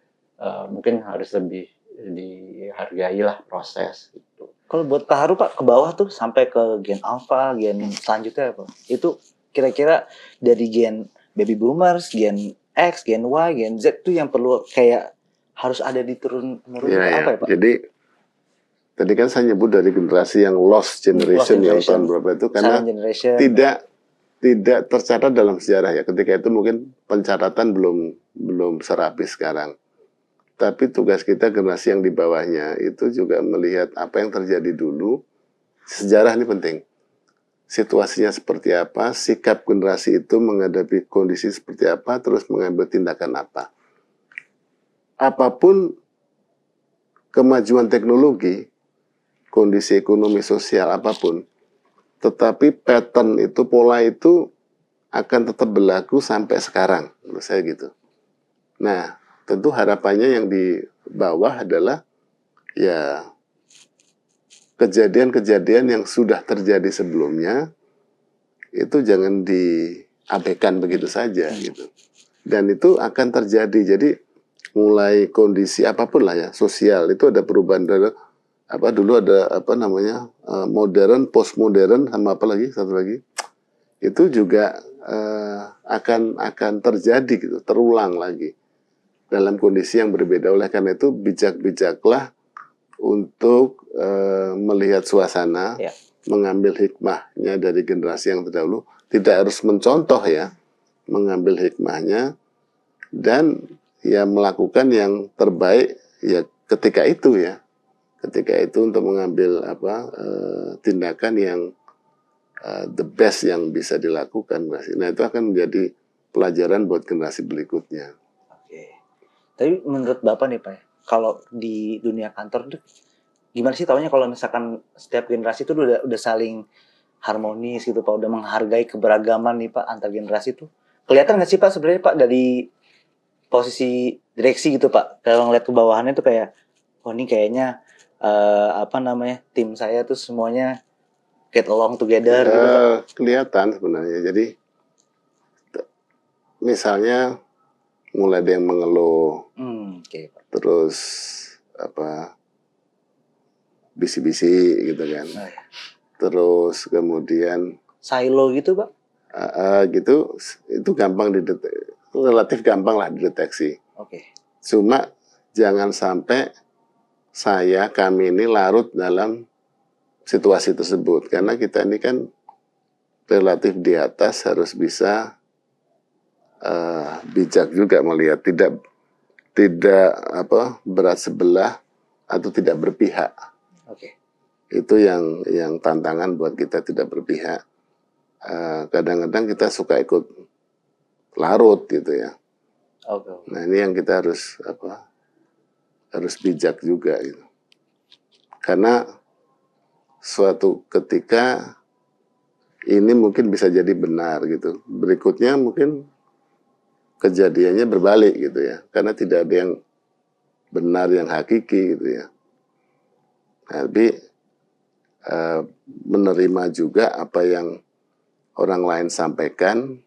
mungkin harus lebih dihargai lah, proses gitu. Kalau buat Pak Haru Pak, ke bawah tuh sampai ke gen alpha, gen selanjutnya apa? Itu kira-kira dari gen baby boomers, gen X, gen Y, gen Z tuh yang perlu kayak harus ada di turun-temurun apa ya Pak? Jadi tadi kan saya nyebut dari generasi yang lost generation yang tahun berapa itu karena tidak tercatat dalam sejarah ya. Ketika itu mungkin pencatatan belum serapi sekarang. Tapi tugas kita generasi yang di bawahnya itu juga melihat apa yang terjadi dulu. Sejarah ini penting. Situasinya seperti apa, sikap generasi itu menghadapi kondisi seperti apa, terus mengambil tindakan apa. Apapun kemajuan teknologi, kondisi ekonomi sosial apapun, tetapi pattern itu, pola itu akan tetap berlaku sampai sekarang, menurut saya gitu. Nah, tentu harapannya yang di bawah adalah ya kejadian-kejadian yang sudah terjadi sebelumnya itu jangan diabaikan begitu saja gitu. Dan itu akan terjadi. Jadi mulai kondisi apapun lah ya, sosial itu ada perubahan dari dulu ada modern, postmodern sama apa lagi satu lagi. Itu juga akan terjadi gitu, terulang lagi dalam kondisi yang berbeda. Oleh karena itu bijak-bijaklah untuk melihat suasana, mengambil hikmahnya dari generasi yang terdahulu. Tidak harus mencontoh ya, mengambil hikmahnya dan ya melakukan yang terbaik ya ketika itu ya. Ketika itu untuk mengambil tindakan yang the best yang bisa dilakukan. Nah itu akan menjadi pelajaran buat generasi berikutnya. Tapi menurut Bapak nih Pak, kalau di dunia kantor tuh gimana sih taunya kalau misalkan setiap generasi itu udah saling harmonis gitu Pak, udah menghargai keberagaman nih Pak antar generasi tuh. Kelihatan nggak sih Pak sebenarnya Pak dari posisi direksi gitu Pak, kalau ngeliat ke bawahannya tuh kayak, oh ini kayaknya tim saya tuh semuanya get along together gitu Pak. Kelihatan sebenarnya. Jadi misalnya mulai ada yang mengeluh, terus bisi-bisi gitu kan, terus kemudian silo gitu Pak, gitu itu gampang relatif gampang lah dideteksi. Cuma jangan sampai kami ini larut dalam situasi tersebut karena kita ini kan relatif di atas harus bisa bijak juga melihat tidak berat sebelah atau tidak berpihak. Itu yang tantangan buat kita tidak berpihak. Kadang-kadang kita suka ikut larut gitu ya. Nah ini yang kita harus bijak juga gitu. Karena suatu ketika ini mungkin bisa jadi benar gitu. Berikutnya mungkin kejadiannya berbalik gitu ya. Karena tidak ada yang benar yang hakiki gitu ya. Tapi menerima juga apa yang orang lain sampaikan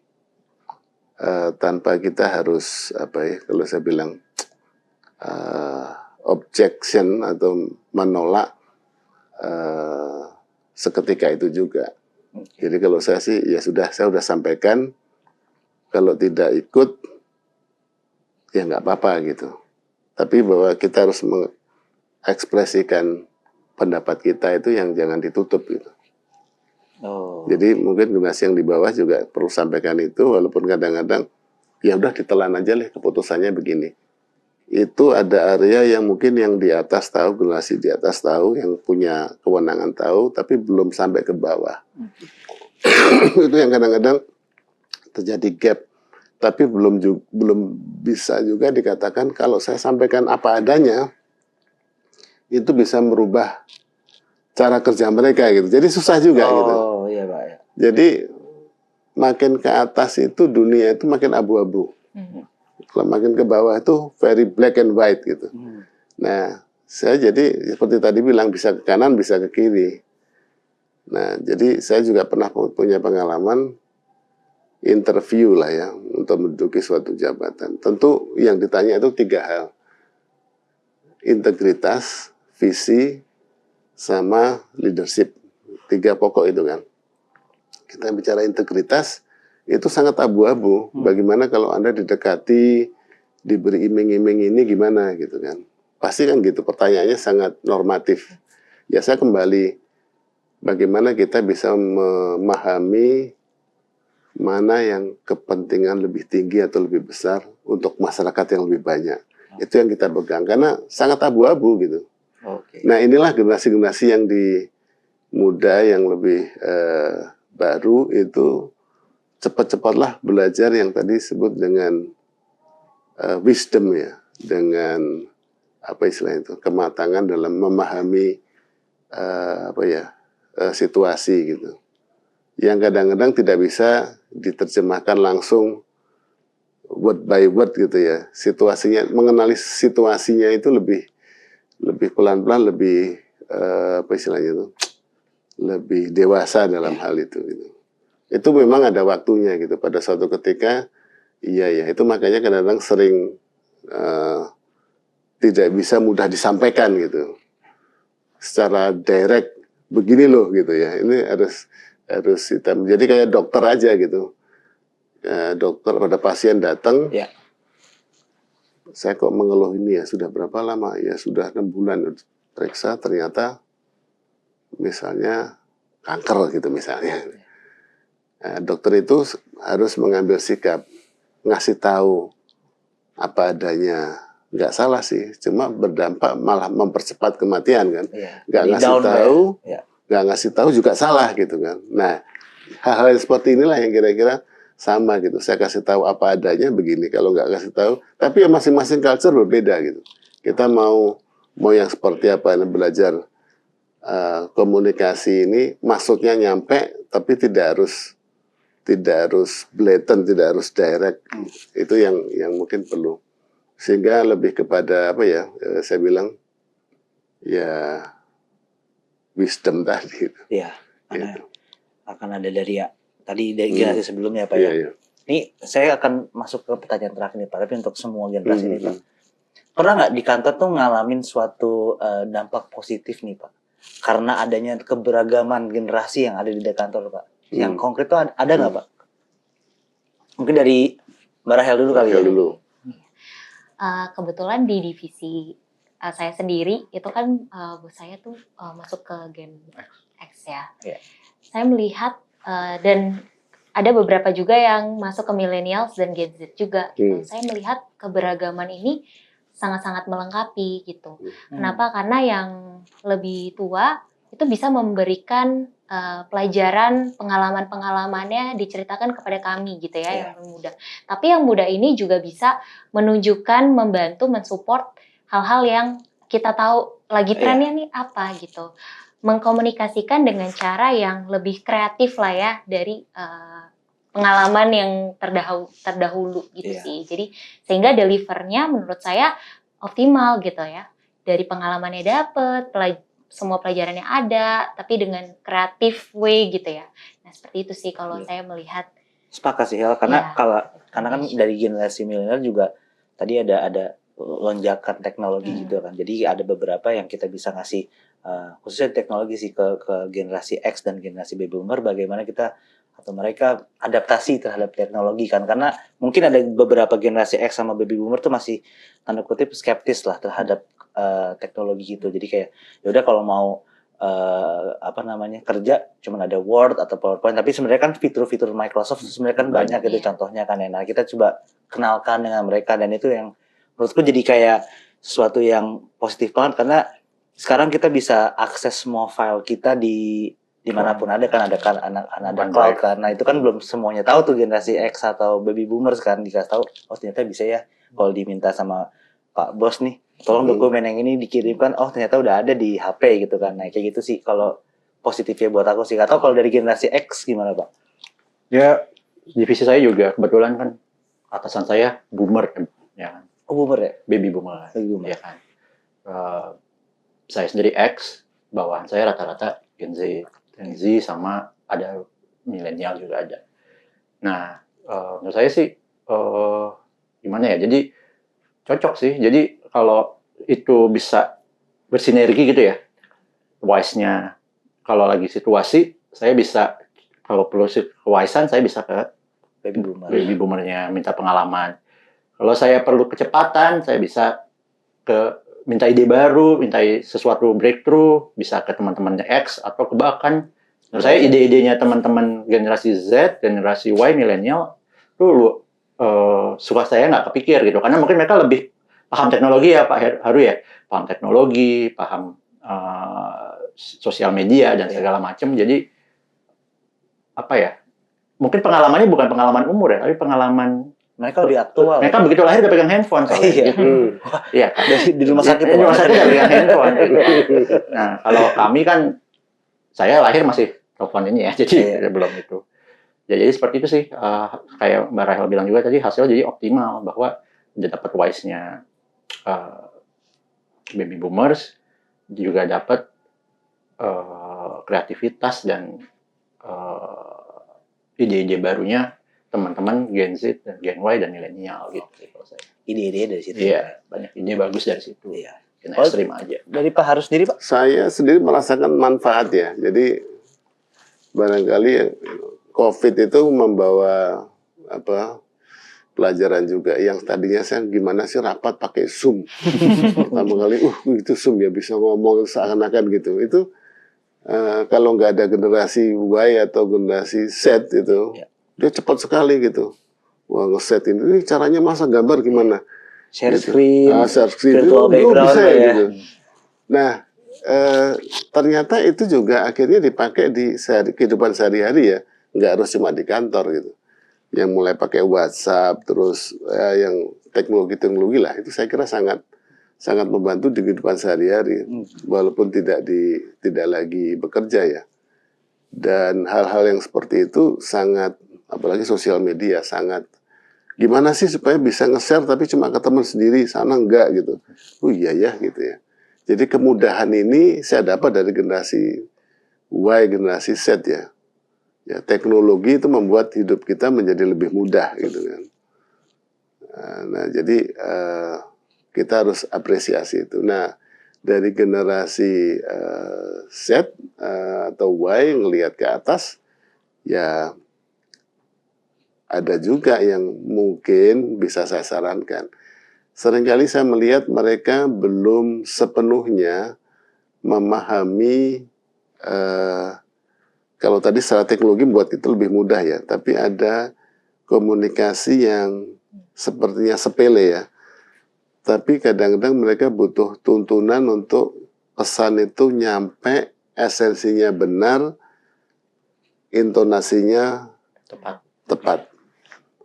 tanpa kita harus kalau saya bilang objection atau menolak seketika itu juga. Jadi kalau saya sih ya saya sudah sampaikan, kalau tidak ikut ya nggak apa-apa gitu. Tapi bahwa kita harus mengekspresikan pendapat kita itu yang jangan ditutup gitu. Jadi mungkin generasi yang di bawah juga perlu sampaikan itu, walaupun kadang-kadang ya udah ditelan aja lah keputusannya begini. Itu ada area yang mungkin yang di atas tahu, generasi di atas tahu, yang punya kewenangan tahu, tapi belum sampai ke bawah. Itu yang kadang-kadang terjadi gap tapi belum bisa juga dikatakan kalau saya sampaikan apa adanya itu bisa merubah cara kerja mereka gitu. Jadi susah juga gitu. Oh iya Pak ya. Jadi makin ke atas itu dunia itu makin abu-abu. Kalau makin ke bawah itu very black and white gitu. Nah, saya jadi seperti tadi bilang bisa ke kanan, bisa ke kiri. Nah, jadi saya juga pernah punya pengalaman interview lah ya untuk menduduki suatu jabatan. Tentu yang ditanya itu 3 hal. Integritas, visi, sama leadership. 3 pokok itu kan. Kita bicara integritas, itu sangat abu-abu. Bagaimana kalau Anda didekati, diberi iming-iming ini gimana gitu kan. Pasti kan gitu, pertanyaannya sangat normatif. Ya saya kembali, bagaimana kita bisa memahami mana yang kepentingan lebih tinggi atau lebih besar untuk masyarakat yang lebih banyak. Itu yang kita pegang, karena sangat abu-abu gitu. Nah inilah generasi-generasi yang di muda yang lebih baru itu cepat-cepatlah belajar yang tadi disebut dengan wisdom ya, dengan apa istilahnya itu, kematangan dalam memahami situasi gitu. Yang kadang-kadang tidak bisa diterjemahkan langsung word by word gitu ya. Situasinya, mengenali situasinya itu lebih pelan-pelan, lebih apa istilahnya itu, lebih dewasa dalam hal itu gitu. Itu memang ada waktunya gitu. Pada suatu ketika, iya itu makanya kadang-kadang sering tidak bisa mudah disampaikan gitu. Secara direct begini loh gitu ya. Ini harus hitam. Jadi kayak dokter aja gitu. Dokter pada pasien datang, saya kok mengeluh ini ya sudah berapa lama? Ya sudah 6 bulan. Periksa ternyata misalnya kanker gitu misalnya. Dokter itu harus mengambil sikap, ngasih tahu apa adanya. Nggak salah sih, cuma berdampak malah mempercepat kematian kan. Nggak ngasih tahu, nggak ngasih tahu juga salah gitu kan. Nah, hal-hal seperti inilah yang kira-kira sama gitu. Saya kasih tahu apa adanya begini, kalau nggak kasih tahu, tapi ya masing-masing culture berbeda gitu. Kita mau yang seperti apa, belajar komunikasi ini maksudnya nyampe, tapi tidak harus blatant, tidak harus direct. Itu yang mungkin perlu. Sehingga lebih kepada apa ya, saya bilang ya wisdom tadi. Iya, akan ada dari generasi sebelumnya Pak ya. Ini saya akan masuk ke pertanyaan terakhir nih Pak, tapi untuk semua generasi nih Pak. Pernah nggak di kantor tuh ngalamin suatu dampak positif nih Pak? Karena adanya keberagaman generasi yang ada di kantor Pak. Yang konkret tuh ada nggak Pak? Mungkin dari Mbak Rahel dulu kali ya. Kebetulan di divisi saya sendiri itu kan bos saya tuh masuk ke Gen X ya. Saya melihat dan ada beberapa juga yang masuk ke millennials dan Gen Z juga. Gitu. Saya melihat keberagaman ini sangat-sangat melengkapi gitu. Kenapa? Karena yang lebih tua itu bisa memberikan pelajaran, pengalaman-pengalamannya diceritakan kepada kami gitu ya, yang muda. Tapi yang muda ini juga bisa menunjukkan, membantu, mensupport hal-hal yang kita tahu lagi trennya nih apa gitu. Mengkomunikasikan dengan cara yang lebih kreatif lah ya dari pengalaman yang terdahulu gitu sih. Jadi sehingga delivernya menurut saya optimal gitu ya. Dari pengalamannya dapet, semua pelajarannya ada, tapi dengan kreatif way gitu ya. Nah seperti itu sih kalau saya melihat. Sepakat sih Hel, karena karena kan dari generasi milenial juga tadi ada lonjakan teknologi gitu kan. Jadi ada beberapa yang kita bisa ngasih khususnya teknologi sih ke generasi X dan generasi baby boomer, bagaimana kita atau mereka adaptasi terhadap teknologi kan, karena mungkin ada beberapa generasi X sama baby boomer tuh masih tanda kutip skeptis lah terhadap teknologi gitu. Jadi kayak ya udah kalau mau kerja cuman ada Word atau PowerPoint, tapi sebenarnya kan fitur-fitur Microsoft sebenarnya kan banyak gitu contohnya kan ya. Nah, kita coba kenalkan dengan mereka, dan itu yang menurutku jadi kayak sesuatu yang positif banget, karena sekarang kita bisa akses semua file kita di dimanapun ada OneDrive. cloud kan. Nah itu kan belum semuanya tahu tuh generasi X atau baby boomers kan, dikasih tahu oh ternyata bisa ya kalau diminta sama Pak Bos nih tolong dokumen yang ini dikirimkan, oh ternyata udah ada di HP gitu kan. Nah kayak gitu sih kalau positifnya buat aku sih. Atau kalau dari generasi X gimana Pak? Ya, divisi saya juga kebetulan kan atasan saya boomer kan, ya kan. Oh boomer ya? Baby boomer, ya kan. Saya sendiri X, bawahan saya rata-rata Gen Z sama ada milenial juga ada. Nah, menurut saya sih gimana ya? Jadi cocok sih. Jadi kalau itu bisa bersinergi gitu ya, wise-nya. Kalau lagi situasi, saya bisa kalau perlu kewisean saya bisa ke baby boomernya minta pengalaman. Kalau saya perlu kecepatan, saya bisa minta ide baru, minta sesuatu breakthrough, bisa ke teman-temannya X atau ke bahkan menurut saya ide-idenya teman-teman generasi Z, generasi Y, milenial tuh suka saya nggak kepikir gitu, karena mungkin mereka lebih paham teknologi ya Pak Haru ya, paham teknologi, paham sosial media dan segala macam. Jadi apa ya? Mungkin pengalamannya bukan pengalaman umur ya, tapi pengalaman mereka lebih aktual. Mereka begitu lahir udah pegang handphone soalnya. Iya. Gitu. Iya kan? Di rumah sakit. Di rumah sakit udah pegang handphone. Gitu. Nah, kalau kami kan, saya lahir masih telepon ini ya, jadi belum itu. Ya, jadi seperti itu sih. Kayak Mbak Rahel bilang juga tadi, hasilnya jadi optimal bahwa dia dapat wise-nya baby boomers, juga dapat kreativitas dan ide-ide barunya teman-teman Gen Z dan Gen Y dan milenial gitu. Kalau saya. Ide-ide dari situ. Iya, banyak ide bagus dari situ. Iya. Yang ekstrim aja. Dari Pak Haru sendiri Pak? Saya sendiri merasakan manfaat ya. Jadi barangkali COVID itu membawa pelajaran juga. Yang tadinya saya gimana sih rapat pakai Zoom. Pertama kali, itu Zoom ya bisa ngomong seakan-akan gitu. Itu kalau nggak ada generasi Y atau generasi Z itu, dia cepat sekali gitu. Wah, ngeset ini caranya masa gambar gimana? Share gitu. screen, Share screen, virtual background bisa ya. Gitu. Nah, ternyata itu juga akhirnya dipakai di kehidupan sehari-hari ya, nggak harus cuma di kantor gitu. Yang mulai pakai WhatsApp, terus yang teknologi lah, itu saya kira sangat membantu di kehidupan sehari-hari, walaupun tidak lagi bekerja ya. Dan hal-hal yang seperti itu sangat, apalagi sosial media, sangat gimana sih supaya bisa nge-share tapi cuma ke teman sendiri, sana enggak gitu. Oh iya ya gitu ya. Jadi kemudahan ini saya dapat dari generasi Y, generasi Z ya. Ya, teknologi itu membuat hidup kita menjadi lebih mudah gitu kan. Nah, jadi kita harus apresiasi itu. Nah, dari generasi Z atau Y ngelihat ke atas, ya ada juga yang mungkin bisa saya sarankan. Seringkali saya melihat mereka belum sepenuhnya memahami, kalau tadi secara teknologi membuat itu lebih mudah ya, tapi ada komunikasi yang sepertinya sepele ya. Tapi kadang-kadang mereka butuh tuntunan untuk pesan itu nyampe, esensinya benar, intonasinya tepat.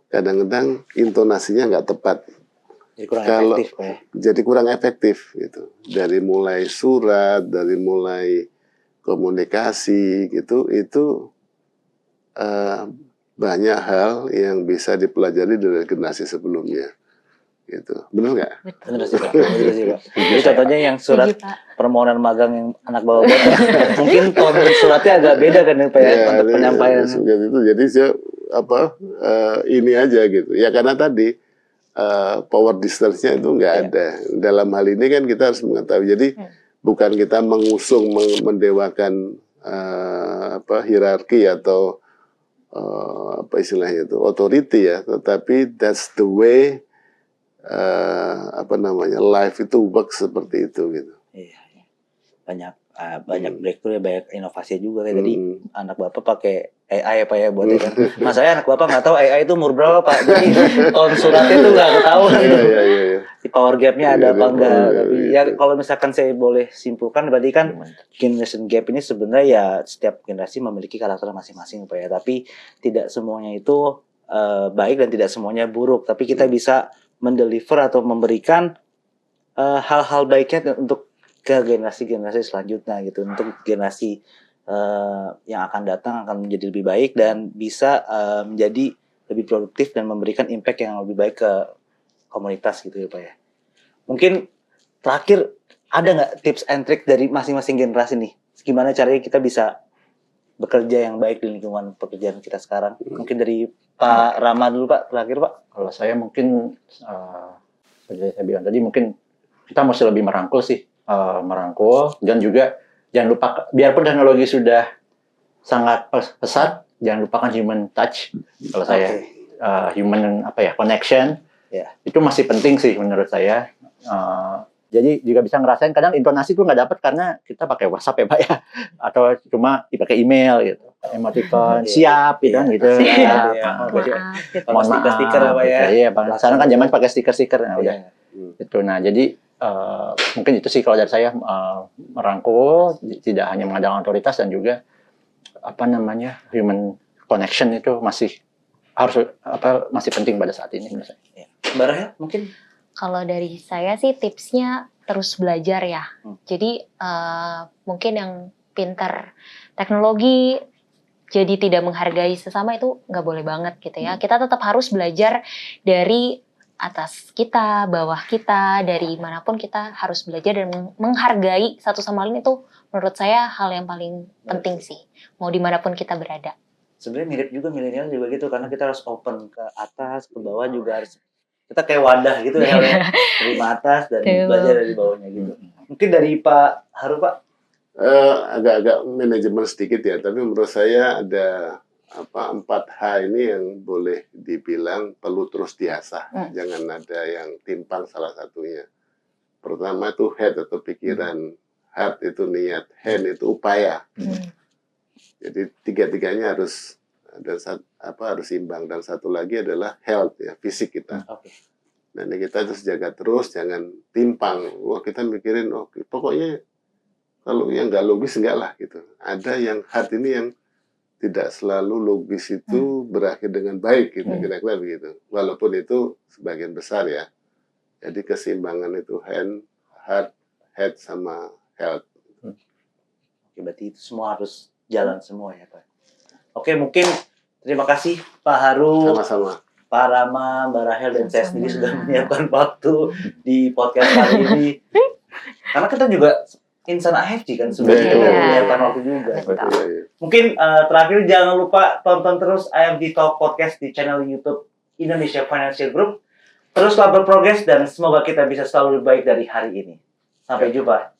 Kadang-kadang intonasinya nggak tepat. Jadi kurang efektif gitu. Dari mulai surat, dari mulai komunikasi gitu, itu banyak hal yang bisa dipelajari dari generasi sebelumnya. Gitu. Benar nggak? Benar sih Pak. Jadi contohnya yang surat permohonan magang yang anak bawa mungkin tone suratnya agak beda kan Pak ya, untuk penyampaian. Itu jadi saya ini aja gitu. Ya karena tadi power distance-nya itu nggak ada. Dalam hal ini kan kita harus mengetahui. Jadi bukan kita mengusung, mendewakan hierarki atau apa istilahnya itu, authority ya. Tetapi that's the way life itu work seperti itu gitu. Iya. Banyak breakthrough ya, banyak inovasi juga kayak tadi anak Bapak pakai AI apa ya buatnya kan. Masalahnya anak bapak nggak tahu AI itu umur berapa Pak. Jadi tahun suratnya tuh nggak ketahuan. Iya. Di power gap-nya ada apa enggak. Tapi ya Iya. kalau misalkan saya boleh simpulkan berarti kan generation gap ini sebenarnya ya setiap generasi memiliki karakter masing-masing Pak ya. Tapi tidak semuanya itu baik dan tidak semuanya buruk. Tapi kita bisa mendeliver atau memberikan hal-hal baiknya untuk ke generasi-generasi selanjutnya gitu. Untuk generasi yang akan datang akan menjadi lebih baik dan bisa menjadi lebih produktif dan memberikan impact yang lebih baik ke komunitas gitu ya Pak ya. Mungkin terakhir ada nggak tips and trick dari masing-masing generasi nih? Gimana caranya kita bisa bekerja yang baik di lingkungan pekerjaan kita sekarang? Mungkin dari Pak Rama dulu Pak, terakhir Pak. Kalau saya mungkin seperti saya bilang tadi, mungkin kita mesti lebih merangkul sih, merangkul dan juga jangan lupa, biarpun teknologi sudah sangat pesat, jangan lupakan human touch. Kalau saya human connection, itu masih penting sih menurut saya. Jadi juga bisa ngerasain kadang intonasi tuh nggak dapat karena kita pakai WhatsApp ya Pak ya, atau cuma dipakai email gitu, emoticon siap gitu kan gitu. Mohon maaf. Stiker apa ya? Iya, sekarang kan zaman pakai stiker-stiker, nah udah. Itu. Nah jadi mungkin itu sih kalau dari saya, merangkul, tidak hanya mengandalkan otoritas dan juga human connection itu masih masih penting pada saat ini menurut saya. Mbak Rahel mungkin? Kalau dari saya sih tipsnya terus belajar ya. Jadi mungkin yang pintar teknologi jadi tidak menghargai sesama itu nggak boleh banget gitu ya. Kita tetap harus belajar dari atas kita, bawah kita, dari manapun kita harus belajar dan menghargai satu sama lain. Itu menurut saya hal yang paling penting sih. Mau dimanapun kita berada. Sebenarnya mirip juga milenial juga gitu, karena kita harus open ke atas, ke bawah juga harus. Kita kayak wadah gitu ya, terima atas dan belajar dari bawahnya gitu. Mungkin dari Pak Haru Pak? Agak-agak manajemen sedikit ya, tapi menurut saya ada 4H ini yang boleh dibilang perlu terus diasah. Jangan ada yang timpang salah satunya. Pertama itu head atau pikiran, heart itu niat, hand itu upaya. Jadi tiga-tiganya harus harus imbang, dan satu lagi adalah health ya, fisik kita. Nah ini kita harus jaga terus, jangan timpang. Wah kita mikirin, pokoknya kalau yang nggak logis enggak lah gitu. Ada yang heart ini yang tidak selalu logis itu berakhir dengan baik gitu, kira-kira begitu. Walaupun itu sebagian besar ya. Jadi keseimbangan itu heart, head sama health. Oke, berarti itu semua harus jalan semua ya Pak. Oke, mungkin terima kasih Pak Haru, Sama-sama. Pak Rama, Mbak Rahel, dan saya sendiri sudah menyiapkan waktu di podcast kali ini. Karena kita juga insan AFG kan, sebenarnya kita menyiapkan waktu juga. Mungkin terakhir jangan lupa tonton terus AFG Talk Podcast di channel YouTube Indonesia Financial Group. Teruslah berprogres dan semoga kita bisa selalu lebih baik dari hari ini. Sampai jumpa.